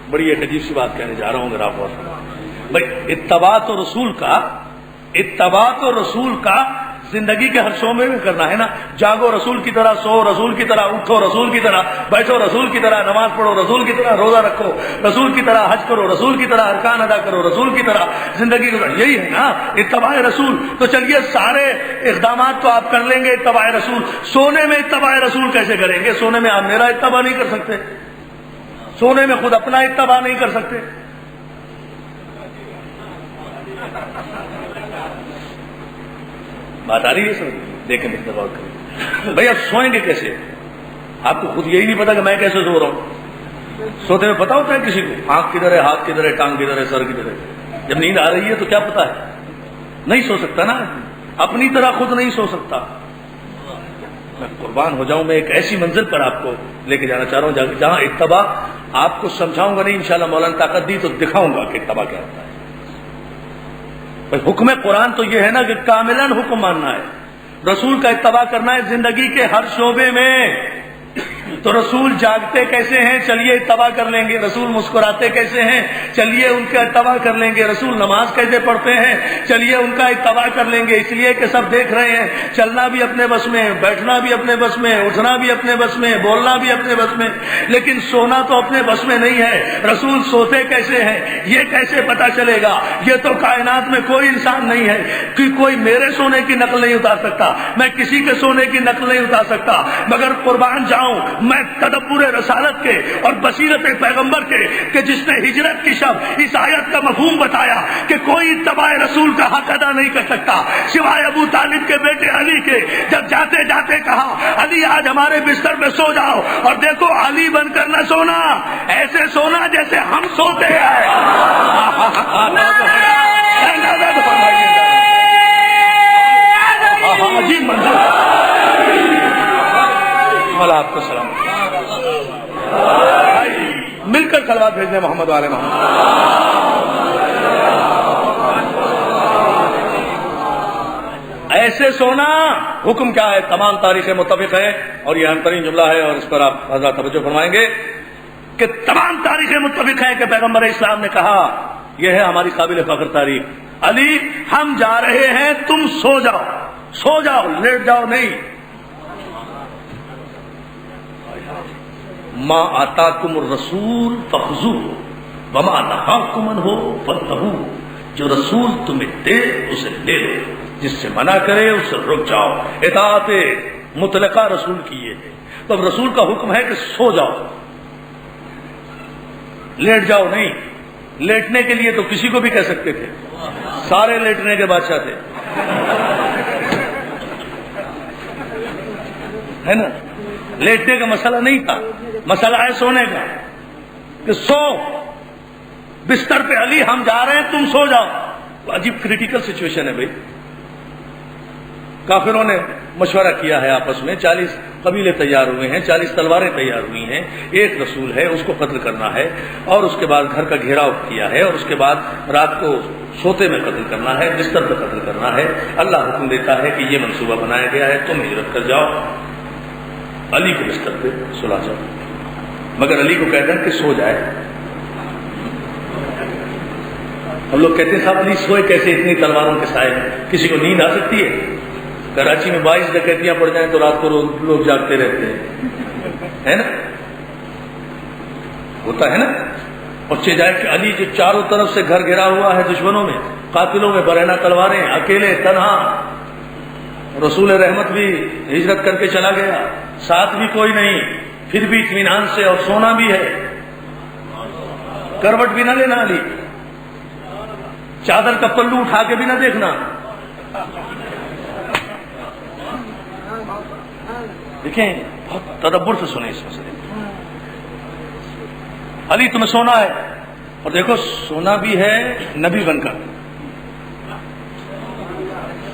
بڑی ایک عجیب سی بات کہنے جا رہا ہوں میرا آپ بھائی، اتباع تو رسول کا زندگی کے ہر شعبے میں کرنا ہے نا۔ جاگو رسول کی طرح، سو رسول کی طرح، اٹھو رسول کی طرح، بیٹھو رسول کی طرح، نماز پڑھو رسول کی طرح، روزہ رکھو رسول کی طرح، حج کرو رسول کی طرح، ارکان ادا کرو رسول کی طرح، زندگی گزارو، یہی ہے نا اتباع رسول۔ تو چلیے سارے اقدامات تو آپ کر لیں گے اتباع رسول، سونے میں اتباع رسول کیسے کریں گے؟ سونے میں آپ میرا اتباع نہیں کر سکتے، سونے میں خود اپنا اتباع نہیں کر سکتے. بات آ رہی ہے سر؟ دیکھیں اتباع کریں بھائی. اب سوئیں گے کیسے؟ آپ کو خود یہی نہیں پتا کہ میں کیسے سو رہا ہوں. سوتے میں پتا ہوتا ہے کسی کو آنکھ کدھر ہے, ہاتھ کدھر ہے, ٹانگ کدھر ہے, سر کدھر ہے؟ جب نیند آ رہی ہے تو کیا پتا ہے؟ نہیں سو سکتا نا, اپنی طرح خود نہیں سو سکتا. میں قربان ہو جاؤں, میں ایک ایسی منزل پر آپ کو لے کے جانا چاہ رہا ہوں جہاں اتباع آپ کو سمجھاؤں گا نہیں, انشاءاللہ مولانا طاقت دی تو دکھاؤں گا کہ اتباع کیا ہوتا ہے. حکم قرآن تو یہ ہے نا کہ کاملاً حکم ماننا ہے, رسول کا اتباع کرنا ہے زندگی کے ہر شعبے میں. تو رسول جاگتے کیسے ہیں, چلیے اتباع کر لیں گے. رسول مسکراتے کیسے ہیں, چلیے ان کا اتباع کر لیں گے. رسول نماز کیسے پڑھتے ہیں, چلیے ان کا اتباع کر لیں گے. اس لیے کہ سب دیکھ رہے ہیں, چلنا بھی اپنے بس میں, بیٹھنا بھی اپنے بس میں, اٹھنا بھی اپنے بس میں, بولنا بھی اپنے بس میں, لیکن سونا تو اپنے بس میں نہیں ہے. رسول سوتے کیسے ہیں یہ کیسے پتا چلے گا؟ یہ تو کائنات میں کوئی انسان نہیں ہے کہ کوئی میرے سونے کی نقل نہیں اتار سکتا, میں کسی کے سونے کی نقل نہیں اتار سکتا. مگر قربان جاؤں میں تدبر رسالت کے اور بصیرت پیغمبر کے کہ جس نے ہجرت کی شب اس آیت کا مفہوم بتایا کہ کوئی اتباع رسول کا حق ادا نہیں کر سکتا سوائے ابو طالب کے بیٹے علی کے. جب جاتے جاتے کہا علی آج ہمارے بستر میں سو جاؤ, اور دیکھو علی بن کر نہ سونا, ایسے سونا جیسے ہم سوتے ہیں. عجیب منظر. مولا آپ کو سلام. مل کر صلوات بھیجنے محمد والے محمد. ایسے سونا حکم کیا ہے؟ تمام تاریخیں متفق ہے, اور یہ اہم ترین جملہ ہے, اور اس پر آپ حضرات توجہ فرمائیں گے کہ تمام تاریخیں متفق ہیں کہ پیغمبر اسلام نے کہا, یہ ہے ہماری قابل فخر تاریخ, علی ہم جا رہے ہیں تم سو جاؤ, سو جاؤ, لیٹ جاؤ نہیں. ما آتاکم الرسول فخذوہ وما نہاکم عنہ فانتہوا. جو رسول تمہیں دے اسے لے لو, جس سے منع کرے اس سے رک جاؤ. اطاعت مطلقہ رسول کی یہ ہے. تو اب رسول کا حکم ہے کہ سو جاؤ, لیٹ جاؤ نہیں. لیٹنے کے لیے تو کسی کو بھی کہہ سکتے تھے, سارے لیٹنے کے بادشاہ تھے, ہے نا. لیٹنے کا مسئلہ نہیں تھا, مسئلہ ہے سونے کا کہ سو. بستر پہ علی ہم جا رہے ہیں تم سو جاؤ. عجیب کریٹیکل سچویشن ہے بھائی. کافروں نے مشورہ کیا ہے آپس میں, 40 قبیلے تیار ہوئے ہیں, 40 تلواریں تیار ہوئی ہیں, ایک رسول ہے اس کو قتل کرنا ہے, اور اس کے بعد گھر کا گھیراؤ کیا ہے, اور اس کے بعد رات کو سوتے میں قتل کرنا ہے, بستر پہ قتل کرنا ہے. اللہ حکم دیتا ہے کہ یہ منصوبہ بنایا گیا ہے, تم ہجرت کر جاؤ, علی کے بستر پہ سلا جاؤ. مگر علی کو کہتے ہیں کہ سو جائے. ہم لوگ کہتے ہیں صاحب علی سوئے کیسے اتنی تلواروں کے سائے میں؟ کسی کو نیند آ سکتی ہے؟ کراچی میں 22 ڈکیتیاں پڑ جائیں تو رات کو لوگ جاگتے رہتے ہیں, ہے نا, ہوتا ہے نا. پچے جائے کہ علی جو چاروں طرف سے گھر گھرا ہوا ہے دشمنوں میں, قاتلوں میں برہنہ تلواریں, اکیلے تنہا. رسول رحمت بھی ہجرت کر کے چلا گیا, ساتھ بھی کوئی نہیں, پھر بھی اطمینان سے, اور سونا بھی ہے, کروٹ بھی نہ لینا علی, چادر کا پلو اٹھا کے بھی نہ دیکھنا. دیکھیں بہت تدبر سے سنیں اس مسئلے. علی تمہیں سونا ہے, اور دیکھو سونا بھی ہے نبی بن کر.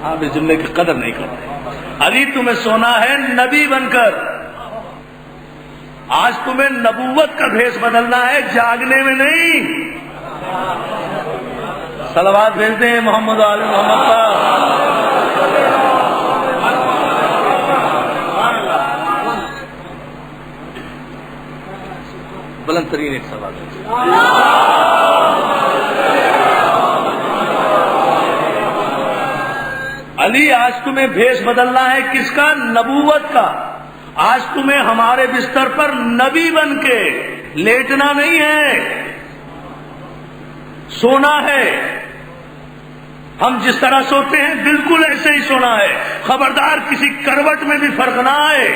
آپ اس جملے کی قدر نہیں کرتے. علی تمہیں سونا ہے نبی بن کر. آج تمہیں نبوت کا بھیس بدلنا ہے, جاگنے میں نہیں. صلوات بھیجتے ہیں محمد آل محمد کا. بلند ترین ایک سوال ہے. علی آج تمہیں بھیس بدلنا ہے کس کا؟ نبوت کا. آج تمہیں ہمارے بستر پر نبی بن کے لیٹنا نہیں ہے, سونا ہے. ہم جس طرح سوتے ہیں بالکل ایسے ہی سونا ہے. خبردار کسی کروٹ میں بھی فرق نہ آئے.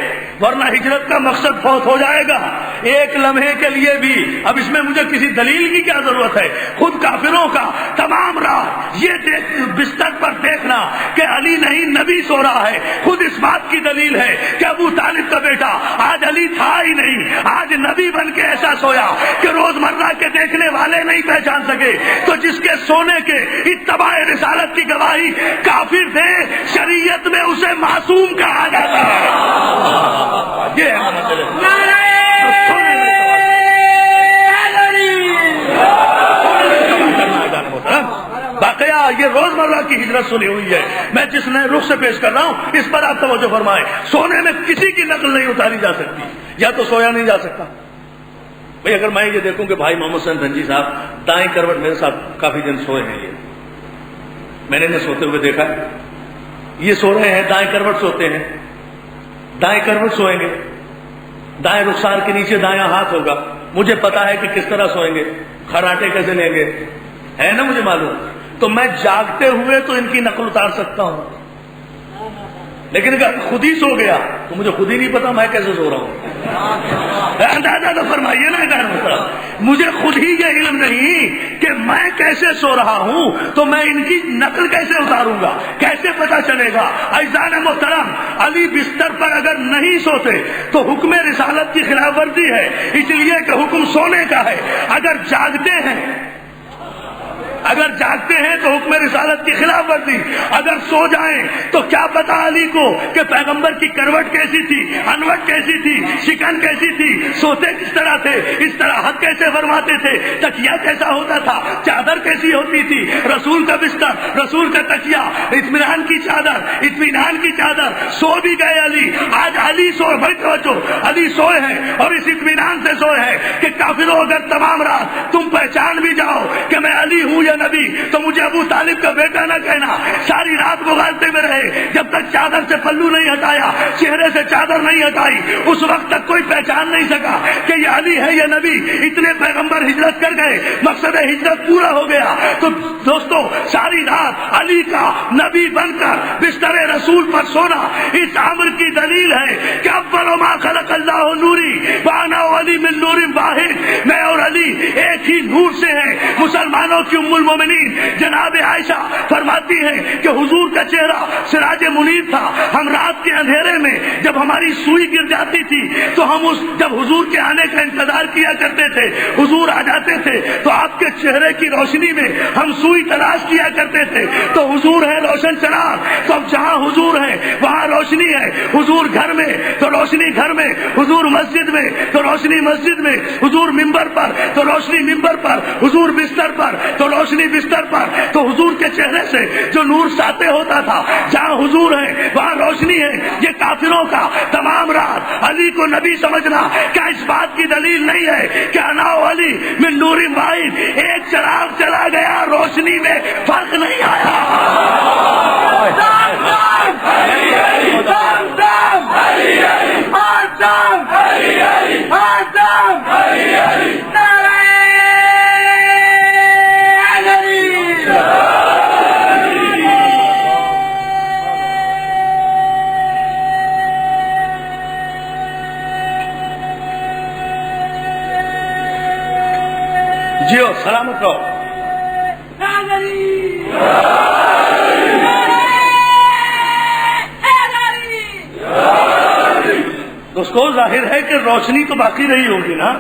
ورنہ ہجرت کا مقصد فوت ہو جائے گا ایک لمحے کے لیے بھی. اب اس میں مجھے کسی دلیل کی کیا ضرورت ہے؟ خود کافروں کا تمام رات یہ بستر پر دیکھنا کہ علی نہیں نبی سو رہا ہے، خود اس بات کی دلیل ہے کہ ابو طالب کا بیٹا آج علی تھا ہی نہیں، آج نبی بن کے ایسا سویا کہ روزمرہ کے دیکھنے والے نہیں پہچان سکے. تو جس کے سونے کے اتباع رسالت کی گواہی کافر دے، شریعت میں اسے معصوم کہا جاتا ہے. یہ ہے مسئلہ. باقیہ یہ روزمرہ کی ہجرت سنی ہوئی ہے، میں جس نئے رخ سے پیش کر رہا ہوں اس پر آپ توجہ فرمائیں. سونے میں کسی کی نقل نہیں اتاری جا سکتی، یا تو سویا نہیں جا سکتا. بھئی اگر میں یہ دیکھوں کہ بھائی محمد حسین دھنجی صاحب دائیں کروٹ میرے ساتھ کافی دن سوئے ہیں، میں نے انہیں سوتے ہوئے دیکھا، یہ سو رہے ہیں دائیں کروٹ سوتے ہیں، دائیں کروٹ سوئیں گے، دائیں رخسار کے نیچے دایاں ہاتھ ہوگا. مجھے پتا ہے کہ کس طرح سوئیں گے، کھراٹے کیسے لیں گے، ہے نا مجھے معلوم. تو میں جاگتے ہوئے تو ان کی نقل اتار سکتا ہوں، لیکن اگر خود ہی سو گیا تو مجھے خود ہی نہیں پتا میں کیسے سو رہا ہوں. اندازہ تو فرمائیے نا. مجھے خود ہی یہ علم نہیں کہ میں کیسے سو رہا ہوں تو میں ان کی نقل کیسے اتاروں گا، کیسے پتا چلے گا؟ عزیزان محترم، علی بستر پر اگر نہیں سوتے تو حکم رسالت کی خلاف ورزی ہے، اس لیے کہ حکم سونے کا ہے. اگر جاگتے ہیں تو حکم رسالت کی خلاف ورزی، اگر سو جائیں تو کیا پتا علی کو کہ پیغمبر کی کروٹ کیسی تھی، انوٹ کیسی تھی، شکن کیسی تھی، سوتے کس طرح تھے، اس طرح حد کیسے فرماتے تھے، تکیہ کیسا ہوتا تھا، چادر کیسی ہوتی تھی، رسول کا بستر، رسول کا تکیہ، اطمینان کی چادر، اطمینان کی چادر. سو بھی گئے علی. آج علی سوئے، بھائی توجہ، علی سوئے ہیں اور اس اطمینان سے سوئے ہیں کہ کافروں اگر تمام رات تم پہچان بھی جاؤ کہ میں علی ہوں یا نبی تو مجھے ابو طالب کا بیٹا نہ کہنا. ساری رات مغالطے میں رہے، جب تک چادر سے پلو نہیں ہٹایا، چہرے سے چادر نہیں ہٹائی، اس وقت تک کوئی پہچان نہیں سکا کہ یہ علی ہے یا نبی. اتنے پیغمبر ہجرت کر گئے، مقصد ہجرت پورا ہو گیا. تو دوستو ساری رات علی کا نبی بن کر بستر رسول پر سونا اس امر کی دلیل ہے کہ اول ما خلق اللہ نوری وانا علی من نور واحد. میں اور علی ایک ہی نور سے ہیں. مسلمانوں کی ام المومنین جناب عائشہ فرماتی ہیں کہ حضور کا چہرہ سراج منیر تھا. ہم رات کے اندھیرے میں جب ہماری سوئی گر جاتی تھی تو ہم جب حضور کے آنے کا انتظار کیا کرتے تھے، حضور آ جاتے تھے تو آپ کے چہرے کی روشنی میں ہم سوئی تلاش کیا کرتے تھے. تو حضور ہے روشن چراغ، تو اب جہاں حضور ہے وہاں روشنی ہے. حضور گھر میں تو روشنی گھر میں، حضور مسجد میں تو روشنی مسجد میں، حضور ممبر پر تو روشنی ممبر پر، حضور بستر پر تو روشنی بستر پر. تو حضور کے چہرے سے جو نور ساطع ہوتا تھا، جہاں حضور ہے وہاں روشنی ہے. یہ کافروں کا تمام رات علی کو نبی سمجھنا کیا اس بات کی دلیل نہیں ہے کہ انا علی من نور واحد؟ ایک چراغ چلا گیا، روشنی میں فرق نہیں آیا. جیو سلامت رہو. دوستو ظاہر ہے کہ روشنی تو باقی رہی ہوگی نا.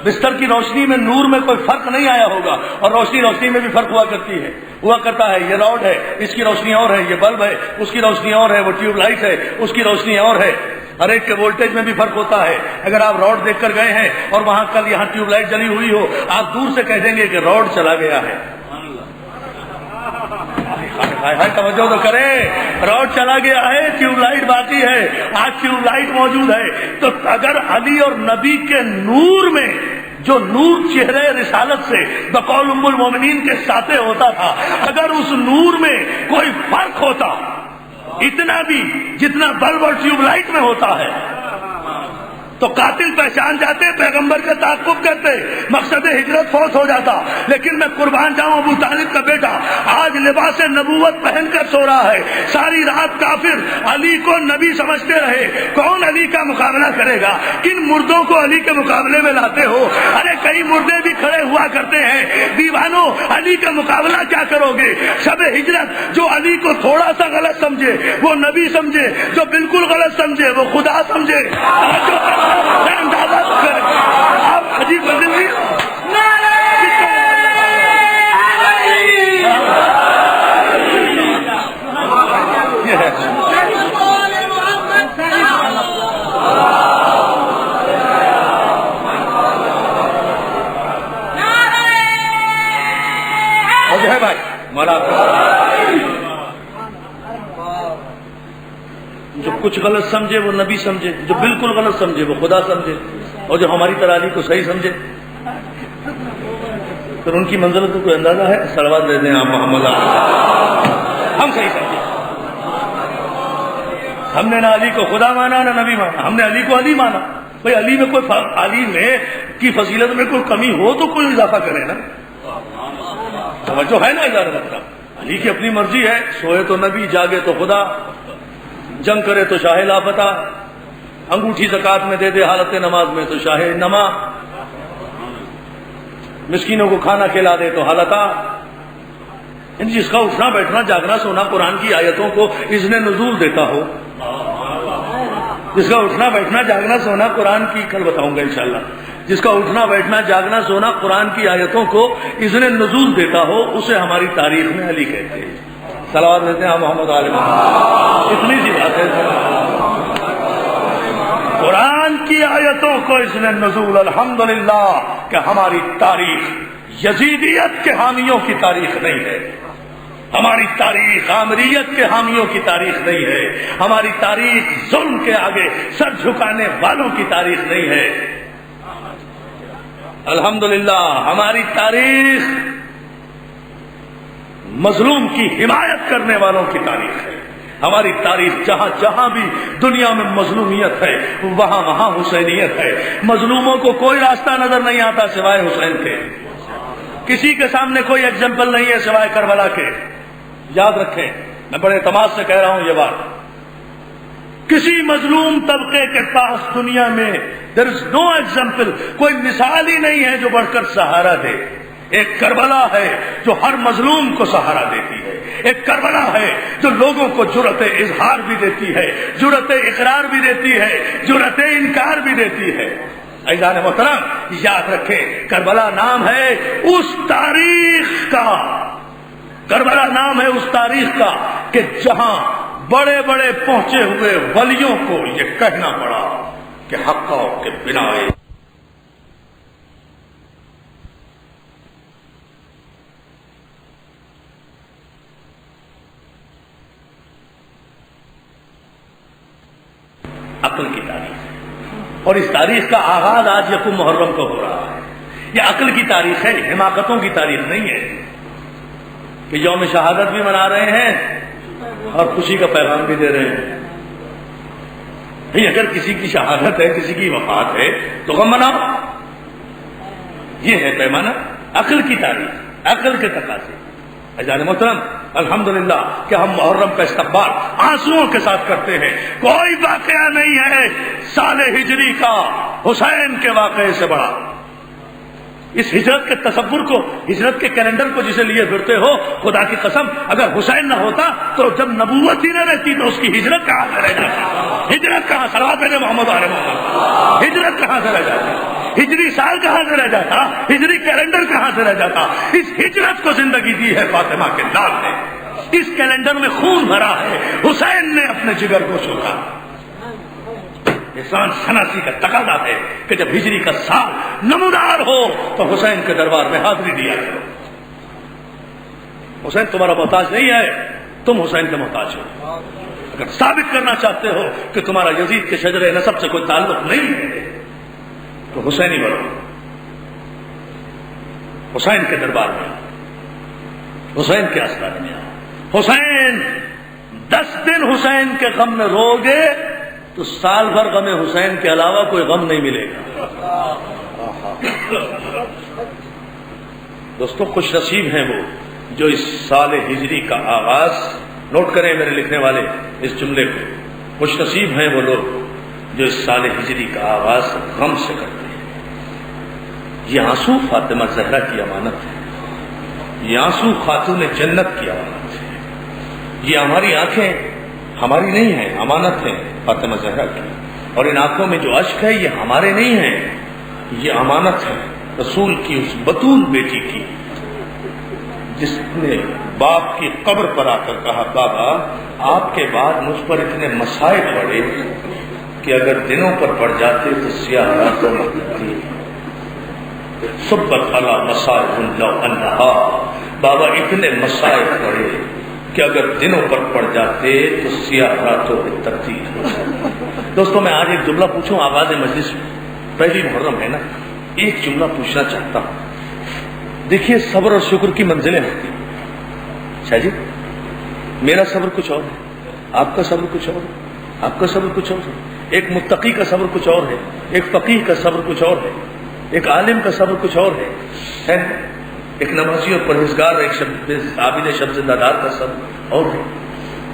بستر کی روشنی میں نور میں کوئی فرق نہیں آیا ہوگا، اور روشنی میں بھی فرق ہوا کرتا ہے. یہ راڈ ہے، اس کی روشنی اور ہے، یہ بلب ہے، اس کی روشنی اور ہے، وہ ٹیوب لائٹ ہے، اس کی روشنی اور ہے. ہر ایک کے وولٹیج میں بھی فرق ہوتا ہے. اگر آپ روڈ دیکھ کر گئے ہیں اور وہاں کل یہاں ٹیوب لائٹ جلی ہوئی ہو، آپ دور سے کہہ دیں گے کہ روڈ چلا گیا ہے. توجہ تو کریں، روڈ چلا گیا ہے، ٹیوب لائٹ باقی ہے. آج ٹیوب لائٹ موجود ہے. تو اگر علی اور نبی کے نور میں جو نور چہرے رسالت سے بقول ام المومنین کے ساتھ ہوتا تھا، اگر اس نور میں کوئی فرق ہوتا اتنا بھی جتنا بلب اور ٹیوب لائٹ میں ہوتا ہے، تو قاتل پہچان جاتے، پیغمبر کا تعاقب کرتے، مقصد ہجرت فوت ہو جاتا. لیکن میں قربان جاؤں ابو طالب کا بیٹا آج لباس نبوت پہن کر سو رہا ہے. ساری رات کافر علی کو نبی سمجھتے رہے. کون علی کا مقابلہ کرے گا؟ کن مردوں کو علی کے مقابلے میں لاتے ہو؟ ارے کئی مردے بھی کھڑے ہوا کرتے ہیں. دیوانوں، علی کا مقابلہ کیا کرو گے؟ شب ہجرت جو علی کو تھوڑا سا غلط سمجھے وہ نبی سمجھے، جو بالکل غلط سمجھے وہ خدا سمجھے. آپ عجیب بدل ہے بھائی مولا. جو کچھ غلط سمجھے وہ نبی سمجھے، جو بالکل غلط سمجھے وہ خدا سمجھے، اور جو ہماری طرح علی کو صحیح سمجھے پھر ان کی منزلت کو کوئی اندازہ ہے؟ صلوات دے دیں آپ محمد. ہم صحیح سمجھے، ہم نے نہ علی کو خدا مانا نہ نبی مانا، ہم نے علی کو علی مانا. بھائی علی میں کوئی علی میں کی فضیلت میں کوئی کمی ہو تو کوئی اضافہ کرے نا. توجہ ہے نا اجازت مطلب. علی کی اپنی مرضی ہے، سوئے تو نبی، جاگے تو خدا، جنگ کرے تو شاہ لاپتہ، انگوٹھی زکات میں دے دے حالت نماز میں تو شاہ نما، مسکینوں کو کھانا کھلا دے تو حالتہ. جس کا اٹھنا بیٹھنا جاگنا سونا قرآن کی آیتوں کو اذن نزول دیتا ہو، جس کا اٹھنا بیٹھنا جاگنا سونا قرآن کی، کل بتاؤں گا انشاءاللہ، جس کا اٹھنا بیٹھنا جاگنا سونا قرآن کی آیتوں کو اذن نزول دیتا ہو، اسے ہماری تاریخ میں علی کہتے ہیں. صلوات دیتے ہیں محمد علی محمد. اتنی سی بات ہے. قرآن کی آیتوں کو اذن نزول الحمدللہ کہ ہماری تاریخ یزیدیت کے حامیوں کی تاریخ نہیں ہے، ہماری تاریخ عامریت کے حامیوں کی تاریخ نہیں ہے، ہماری تاریخ ظلم کے آگے سر جھکانے والوں کی تاریخ نہیں ہے. الحمدللہ ہماری تاریخ مظلوم کی حمایت کرنے والوں کی تاریخ ہے. ہماری تاریخ جہاں جہاں بھی دنیا میں مظلومیت ہے وہاں وہاں حسینیت ہے. مظلوموں کو کوئی راستہ نظر نہیں آتا سوائے حسین کے. کسی کے سامنے کوئی ایگزامپل نہیں ہے سوائے کربلا کے. یاد رکھیں، میں بڑے اعتماد سے کہہ رہا ہوں یہ بات، کسی مظلوم طبقے کے پاس دنیا میں there is no example، کوئی مثال ہی نہیں ہے جو بڑھ کر سہارا دے. ایک کربلا ہے جو ہر مظلوم کو سہارا دیتی ہے، ایک کربلا ہے جو لوگوں کو جرأت اظہار بھی دیتی ہے، جرأت اقرار بھی دیتی ہے، جرأت انکار بھی دیتی ہے. عزیزان محترم یاد رکھیں، کربلا نام ہے اس تاریخ کا، کربلا نام ہے اس تاریخ کا کہ جہاں بڑے بڑے پہنچے ہوئے ولیوں کو یہ کہنا پڑا کہ حق کے بنا عقل کی تاریخ ہے. اور اس تاریخ کا آغاز آج یکم محرم کو ہو رہا ہے. یہ عقل کی تاریخ ہے، حماقتوں کی تاریخ نہیں ہے کہ یوم شہادت بھی منا رہے ہیں اور خوشی کا پیغام بھی دے رہے ہیں. بھئی اگر کسی کی شہادت ہے، کسی کی وفات ہے تو غم مناؤ. یہ ہے پیمانہ عقل کی تاریخ، عقل کے تقاضے. عزیزان محترم الحمدللہ کہ ہم محرم کا استقبال آنسوؤں کے ساتھ کرتے ہیں. کوئی واقعہ نہیں ہے سال ہجری کا حسین کے واقعے سے بڑا. اس ہجرت کے تصور کو، ہجرت کے کیلنڈر کو جسے لیے پھرتے ہو، خدا کی قسم اگر حسین نہ ہوتا تو جب نبوت ہی نہ رہتی تو اس کی ہجرت کہاں سے رہ جاتی؟ ہجرت کہاں؟ صلوات علی محمد علیہ محمد. ہجرت کہاں سے رہ جاتی؟ ہجری سال کہاں سے رہ جاتا؟ ہجری کیلنڈر کہاں سے رہ جاتا؟ اس ہجرت کو زندگی دی ہے فاطمہ کے لال نے. اس کیلنڈر میں خون بھرا ہے، حسین نے اپنے جگر کو سوکھا. انسان شناسی کا تقاضا ہے کہ جب ہجری کا سال نمودار ہو تو حسین کے دربار میں حاضری دیا کرو. حسین تمہارا محتاج نہیں ہے، تم حسین کے محتاج ہو. اگر ثابت کرنا چاہتے ہو کہ تمہارا یزید کے شجرے نسب سے کوئی تعلق نہیں ہے تو حسین ہی بنو. حسین کے دربار میں، حسین کے آستانے میں. حسین 10 دن حسین کے غم میں رو گے تو سال بھر غم حسین کے علاوہ کوئی غم نہیں ملے گا۔ دوستو خوش نصیب ہیں وہ جو اس سال ہجری کا آغاز، نوٹ کریں میرے لکھنے والے اس جملے کو، خوش نصیب ہیں وہ لوگ جو اس سال ہجری کا آغاز غم سے کرتے ہیں۔ یہ آنسو فاطمہ زہرا کی امانت ہے، یہ آنسو خاتون جنت کی امانت ہے، یہ ہماری آنکھیں ہماری نہیں ہیں، امانت ہے فاطمہ زہرا کی، اور ان آنکھوں میں جو اشک ہے یہ ہمارے نہیں ہیں، یہ امانت ہے رسول کی اس بطول بیٹی کی، جس نے باپ کی قبر پر آ کر کہا بابا آپ کے بعد مجھ پر اتنے مصائب پڑے کہ اگر دنوں پر پڑ جاتے تو سیاہ راتوں میں پڑتی، صبت علی مصائب لو انہا، بابا اتنے مصائب پڑے کہ اگر دنوں پر پڑ جاتے تو سیاہ راتوں میں تبدیل ہو جاتی۔ دوستوں میں آج ایک جملہ پوچھوں آغاز مجلس میں، پہلی محرم ہے نا، ایک جملہ پوچھنا چاہتا ہوں۔ دیکھیے صبر اور شکر کی منزلیں ہوتی ہیں، شاہ جی میرا صبر کچھ اور ہے، آپ کا صبر کچھ اور ہے، آپ کا صبر کچھ اور ہے، ایک متقی کا صبر کچھ اور ہے، ایک فقیہ کا صبر کچھ اور ہے، ایک عالم کا صبر کچھ اور ہے، ایک نمازی اور پرہیزگار، ایک عابد شب زندہ دار کا صبر اور ہے،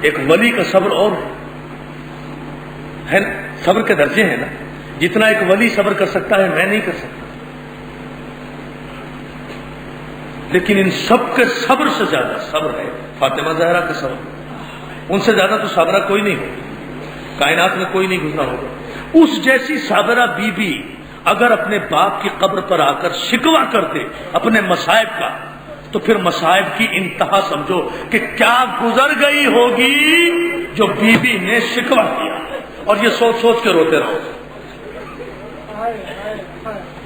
ایک ولی کا صبر اور ہے نا، صبر کے درجے ہیں نا، جتنا ایک ولی صبر کر سکتا ہے میں نہیں کر سکتا، لیکن ان سب کے صبر سے زیادہ صبر ہے فاطمہ زہرا کا صبر، ان سے زیادہ تو صابرہ کوئی نہیں ہوگا، کائنات میں کوئی نہیں گزرا ہوگا۔ اس جیسی صابرہ بی بی اگر اپنے باپ کی قبر پر آ کر شکوہ کرتے اپنے مصائب کا، تو پھر مصائب کی انتہا سمجھو کہ کیا گزر گئی ہوگی جو بی بی نے شکوہ کیا، اور یہ سوچ سوچ کے روتے رہو۔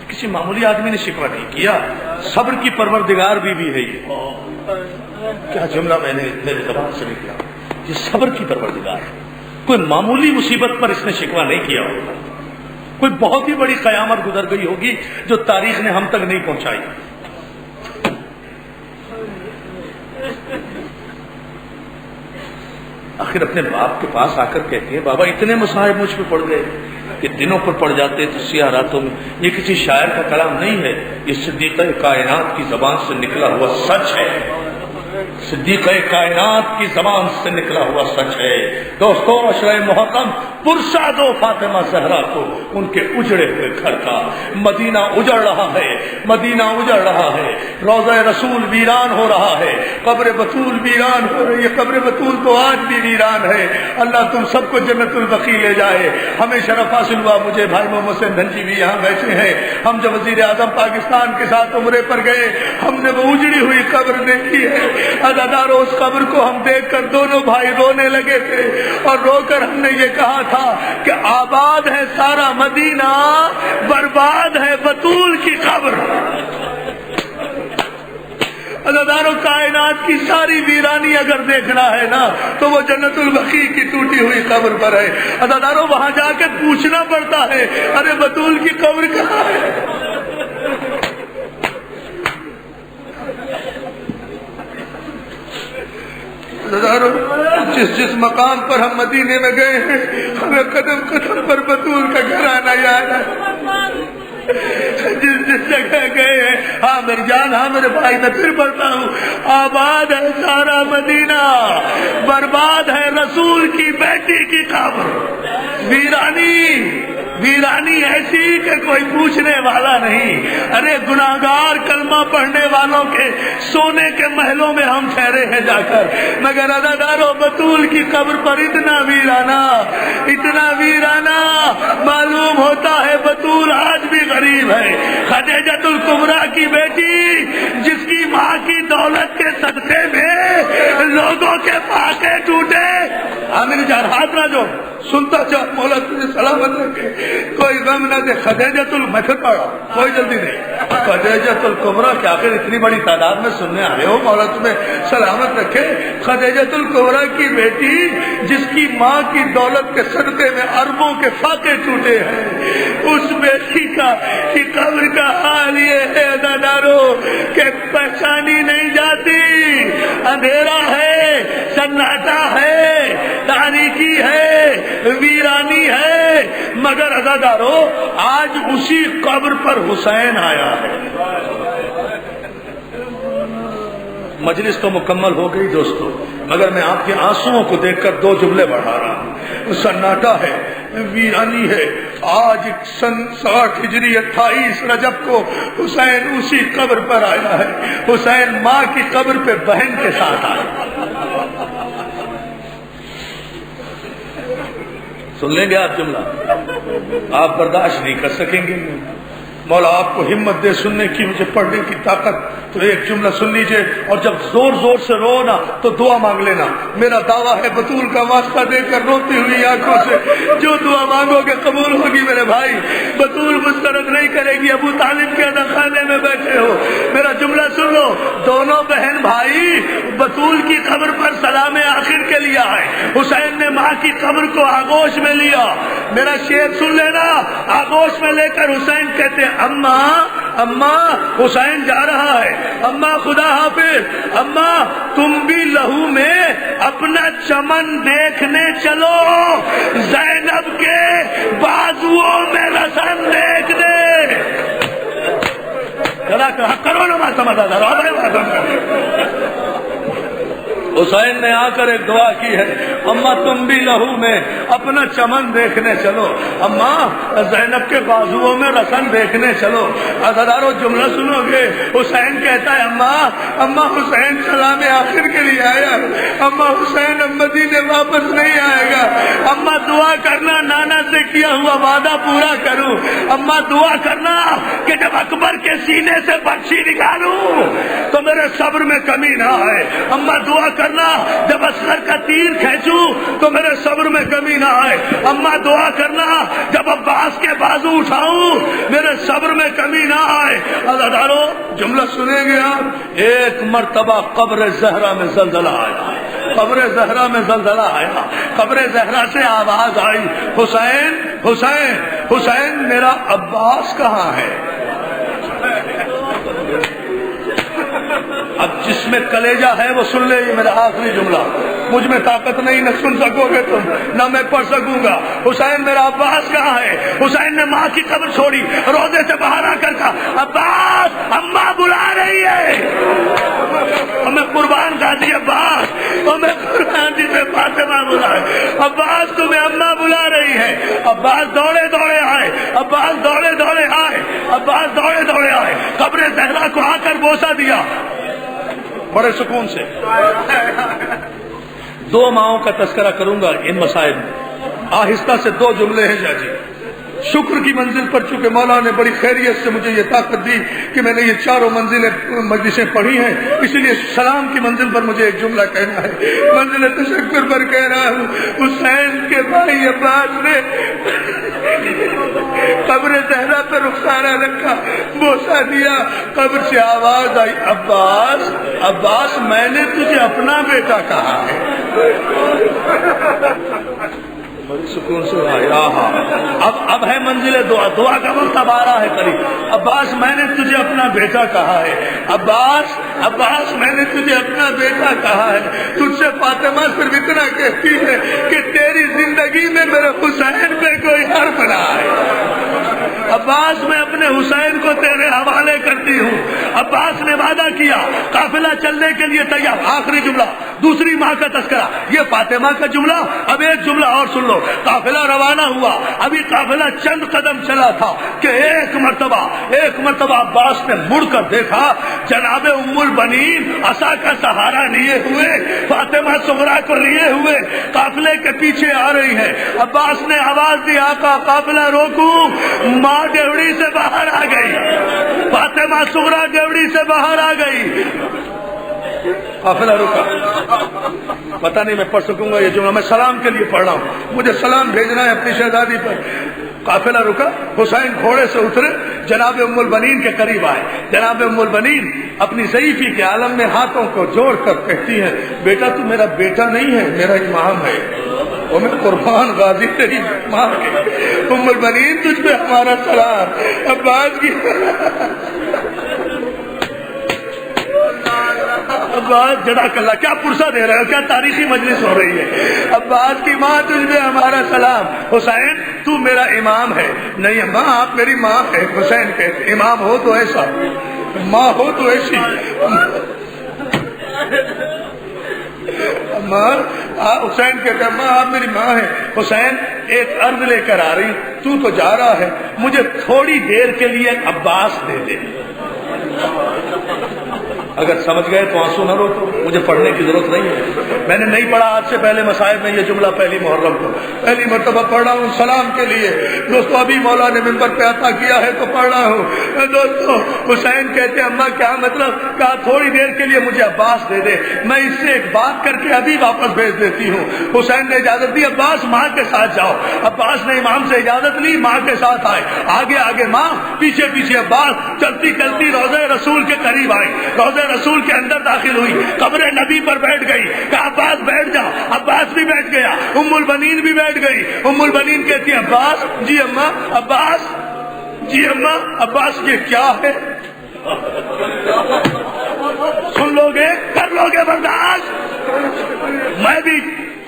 کسی معمولی آدمی نے شکوہ نہیں کیا، صبر کی پروردگار بی بی ہے یہ، کیا جملہ میں نے میرے زبان سے نکلا، یہ صبر کی پروردگار ہے، کوئی معمولی مصیبت پر اس نے شکوہ نہیں کیا ہوگا، کوئی بہت ہی بڑی قیامت گزر گئی ہوگی جو تاریخ نے ہم تک نہیں پہنچائی۔ آخر اپنے باپ کے پاس آ کر کہتی ہے بابا اتنے مصائب مجھ پہ پڑ گئے کہ دنوں پر پڑ جاتے تو سیاہ راتوں میں۔ یہ کسی شاعر کا کلام نہیں ہے، یہ صدیقہ کائنات کی زبان سے نکلا ہوا سچ ہے، صدیقہ کائنات کی زبان سے نکلا ہوا سچ ہے۔ دوستو عشرہ محرم پرسا دو فاطمہ زہرا کو ان کے اجڑے ہوئے گھر کا، مدینہ اجڑ رہا ہے، مدینہ اجڑ رہا ہے، روضہ رسول ویران ہو رہا ہے، قبر بطول ویران ہو رہی ہے، قبر بطول تو آج بھی ویران ہے۔ اللہ تم سب کو جنت البقیع لے جائے۔ ہمیں شرف حاصل ہوا، مجھے بھائی محمد حسین دھنجی بھی یہاں بیٹھے ہیں، ہم جب وزیر اعظم پاکستان کے ساتھ عمرے پر گئے ہم نے وہ اجڑی ہوئی قبر دیکھی ہے، عزادارو اس قبر کو ہم دیکھ کر دونوں بھائی رونے لگے تھے، اور رو کر ہم نے یہ کہا تھا کہ آباد ہے سارا مدینہ، برباد ہے بطول کی قبر۔ عزادارو کائنات کی ساری ویرانی اگر دیکھنا ہے نا تو وہ جنت البقیع کی ٹوٹی ہوئی قبر پر ہے۔ عزادارو وہاں جا کے پوچھنا پڑتا ہے ارے بطول کی قبر کہاں ہے؟ جس مقام پر ہم مدینے میں گئے ہیں ہمیں قدم قدم پر بطول کا گھرانہ یاد ہے، جس جگہ گئے ہیں، ہاں میری جان، ہاں میرے بھائی، میں پھر پڑھتا ہوں، آباد ہے سارا مدینہ، برباد ہے رسول کی بیٹی کی قبر۔ ویرانی ایسی کہ کوئی پوچھنے والا نہیں۔ ارے گناہگار کلمہ پڑھنے والوں کے سونے کے محلوں میں ہم ٹھہرے ہیں جا کر، مگر عزادارو بطول کی قبر پر اتنا ویرانہ معلوم ہوتا ہے بطول آج بھی غریب ہے۔ خدیجۃ الکبریٰ کی بیٹی جس کی ماں کی دولت کے صدقے میں لوگوں کے پاکے ٹوٹے، میری جان ہاتھ نہ جو سنتا چاہ مولا تجھے سلامت رکھے، کوئی غم نہ دے۔ خدیجۃ میں پڑھا، کوئی جلدی نہیں، خدیجۃ الکبریٰ کہ آخر اتنی بڑی تعداد میں سننے آ رہے ہو، مولا تمہیں سلامت رکھے۔ خدیجۃ الکبریٰ کی بیٹی جس کی ماں کی دولت کے صدقے میں اربوں کے فاقے ٹوٹے ہیں، اس بیٹی کی قبر کا حال یہ ہے عزادارو کہ پہچانی نہیں جاتی، اندھیرا ہے، سناٹا ہے، تاریکی ہے، ویرانی ہے، مگر عزادارو آج اسی قبر پر حسین آیا ہے۔ مجلس تو مکمل ہو گئی دوستو، مگر میں آپ کے آنسوؤں کو دیکھ کر دو جملے بڑھا رہا ہوں۔ سناٹا ہے، ویرانی ہے۔ آج سن 60 ہجری 28 رجب کو حسین اسی قبر پر آیا ہے۔ حسین ماں کی قبر پہ بہن کے ساتھ آیا۔ سن لیں گے آپ جملہ؟ آپ برداشت نہیں کر سکیں گے۔ مولا آپ کو ہمت دے سننے کی، مجھے پڑھنے کی طاقت۔ تو ایک جملہ سن لیجئے، اور جب زور زور سے رو نا تو دعا مانگ لینا۔ میرا دعویٰ ہے بطول کا واسطہ دے کر روتی ہوئی آنکھوں سے جو دعا مانگو گے قبول ہوگی میرے بھائی۔ بطول مسترد نہیں کرے گی، ابو طالب کے ادا خانے میں بیٹھے ہو۔ میرا جملہ سن لو، دونوں بہن بھائی بطول کی قبر پر سلام آخر کے لیے آئے۔ حسین نے ماں کی قبر کو آغوش میں لیا۔ میرا شعر سن لینا، آغوش میں لے کر حسین کہتے اماں اماں حسین جا رہا ہے، اماں خدا حافظ، اماں تم بھی لہو میں اپنا چمن دیکھنے چلو، زینب کے بازوؤں میں رسن دیکھنے۔ چلا کرو نا ماں سمجھا حسین نے آ کر ایک دعا کی ہے، اماں تم بھی لہو میں اپنا چمن دیکھنے چلو، اماں زینب کے بازوؤں میں رسن دیکھنے چلو۔ عزادارو جملہ سنو گے، حسین کہتا ہے اماں اماں حسین سلام آخر کے لیے آیا، اماں حسین اب مدینے واپس نہیں آئے گا، اماں دعا کرنا نانا سے کیا ہوا وعدہ پورا کروں، اماں دعا کرنا کہ جب اکبر کے سینے سے برچھی نکالوں تو میرے صبر میں کمی نہ آئے، اماں دعا کرنا جب اصغر کا تیر کھینچوں تو میرے صبر میں کمی نہ آئے، اماں دعا کرنا جب عباس کے بازو اٹھاؤں میرے صبر میں کمی نہ آئے۔ عزادارو جملہ سنیں گے آپ، ایک مرتبہ قبر زہرا میں زلزلہ آیا، قبر زہرا میں زلزلہ آیا، قبر زہرا سے آواز آئی، حسین حسین حسین میرا عباس کہاں ہے؟ اب جس میں کلیجہ ہے وہ سن لے، یہ میرا آخری جملہ، مجھ میں طاقت نہیں، نہ سن سکو گے تم نہ میں پڑھ سکوں گا۔ حسین میرا عباس کہاں ہے؟ حسین نے ماں کی قبر چھوڑی، روزے سے باہر آ کر کہا عباس اماں بلا رہی ہے، میں قربان غازی عباس، میں قربان جی سے فاطمہ بلا ہے، عباس تمہیں اماں بلا رہی ہے۔ عباس دوڑے دوڑے آئے، عباس دوڑے دوڑے آئے، عباس دوڑے دوڑے آئے، قبر زہرا کو آ کر بوسہ دیا بڑے سکون سے۔ دو ماؤں کا تذکرہ کروں گا ان مسائل میں، آہستہ سے دو جملے ہیں جی۔ شکر کی منزل پر چونکہ مولا نے بڑی خیریت سے مجھے یہ طاقت دی کہ میں نے یہ چاروں مجلسیں پڑھی ہیں، اس لیے سلام کی منزل پر مجھے ایک جملہ کہنا ہے، منزل تشکر پر کہہ رہا ہوں۔ حسین کے بھائی عباس نے قبر زہرا پر رخسارہ رکھا، بوسہ دیا، قبر سے آواز آئی عباس عباس میں نے تجھے اپنا بیٹا کہا ہے۔ بڑی سکون سے اب ہے منزل دعا، دعا کا وقت اب آ رہا ہے قریب۔ عباس میں نے تجھے اپنا بیٹا کہا ہے، عباس عباس میں نے تجھے اپنا بیٹا کہا ہے، تجھ سے فاطمہ صرف اتنا کہتی ہے کہ تیری زندگی میں میرے حسین پہ کوئی حرف نہ آئے۔ عباس میں اپنے حسین کو تیرے حوالے کرتی ہوں۔ عباس نے وعدہ کیا، قافلہ چلنے کے لیے تیار۔ آخری جملہ، دوسری ماں کا تذکرہ، یہ فاطمہ کا جملہ۔ اب ایک جملہ اور سن لو، قافلہ روانہ ہوا، ابھی قافلہ چند قدم چلا تھا کہ ایک مرتبہ عباس نے مڑ کر دیکھا، جناب ام البنین عصا کا سہارا لیے ہوئے، فاطمہ صغرا کو لیے ہوئے قافلے کے پیچھے آ رہی ہے۔ عباس نے آواز دی آقا قافلہ روکو، ماں ڈیوڑی سے باہر آ گئی، فاطمہ صغرا ڈیوڑی سے باہر آ گئی، قافلہ رکا۔ پتہ نہیں میں پڑھ سکوں گا یہ جملہ، میں سلام کے لیے پڑھ رہا ہوں، مجھے سلام بھیجنا ہے اپنی شہزادی پر۔ قافلہ رکا، حسین گھوڑے سے اترے، جناب ام البنین کے قریب آئے۔ جناب ام البنین اپنی ضعیفی کے عالم میں ہاتھوں کو جوڑ کر کہتی ہیں بیٹا تو میرا بیٹا نہیں ہے، میرا امام ہے، اور میں قربان غازی تیری ماں ہے۔ ام البنین تجھ پہ ہمارا سلام۔ عباس کی عباس جزاک اللہ، کیا پرسہ دے رہے ہو، کیا تاریخی مجلس ہو رہی ہے. عباس کی ماں تجھ میں ہمارا سلام. حسین تو میرا امام ہے. نہیں اماں آپ میری ماں ہے. حسین کہتے امام ہو تو ایسا، ماں ہو تو ایسی. ماں حسین کہتے ہیں ماں آپ میری ماں ہے. حسین ایک عرض لے کر آ رہی، تو جا رہا ہے، مجھے تھوڑی دیر کے لیے عباس دے دے. اگر سمجھ گئے تو آنسو نہ روکو، مجھے پڑھنے کی ضرورت نہیں ہے. میں نے نہیں پڑھا آج سے پہلے مصائب میں یہ جملہ پہلی محرم کو پہلی مرتبہ پڑھ رہا ہوں سلام کے لیے. دوستو ابھی مولا نے ممبر پہ عطا کیا ہے تو پڑھ رہا ہوں. دوستو حسین کہتے اماں کیا مطلب؟ کہا تھوڑی دیر کے لیے مجھے عباس دے دے، میں اس سے ایک بات کر کے ابھی واپس بھیج دیتی ہوں. حسین نے اجازت دی، عباس ماں کے ساتھ جاؤ. عباس نے امام سے اجازت لی، ماں کے ساتھ آئے. آگے آگے ماں، پیچھے پیچھے عباس. چلتی چلتی روضہ رسول کے قریب آئی، روضہ رسول کے اندر داخل ہوئی، قبر نبی پر بیٹھ گئی. کہا عباس بیٹھ جا. عباس بھی بیٹھ گیا. ام البنین بھی بیٹھ گئی. ام البنین کہتی ہے عباس جی اماں. عباس جی اماں. عباس یہ کیا ہے؟ سن لو گے، کر لو گے برداشت؟ میں بھی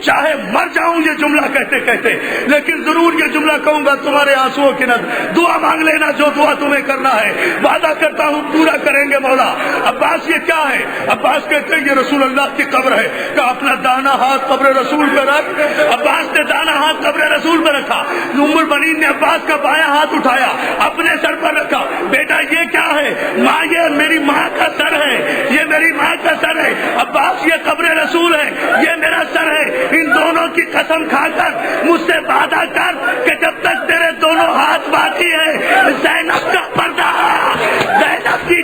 چاہے مر جاؤں یہ جملہ کہتے کہتے، لیکن ضرور یہ جملہ کہوں گا تمہارے آنسوؤں کی نظر. دعا مانگ لینا جو دعا تمہیں کرنا ہے، وعدہ کرتا ہوں پورا کریں گے مولا. عباس یہ کیا ہے؟ عباس کہتے ہیں یہ رسول اللہ کی قبر ہے. کہ اپنا دانا ہاتھ قبر رسول پہ رکھ. عباس نے دانا ہاتھ قبر رسول پہ رکھا. ام البنین نے عباس کا بایاں ہاتھ اٹھایا، اپنے سر پر رکھا. بیٹا یہ کیا ہے؟ ماں یہ میری ماں کا سر ہے، یہ میری ماں کا سر ہے. عباس یہ قبر رسول ہے، یہ میرا سر ہے. ان دونوں کی قسم کھا کر مجھ سے وعدہ کر کہ جب تک تیرے دونوں ہاتھ باقی ہے زینب کا پردہ، زینب کی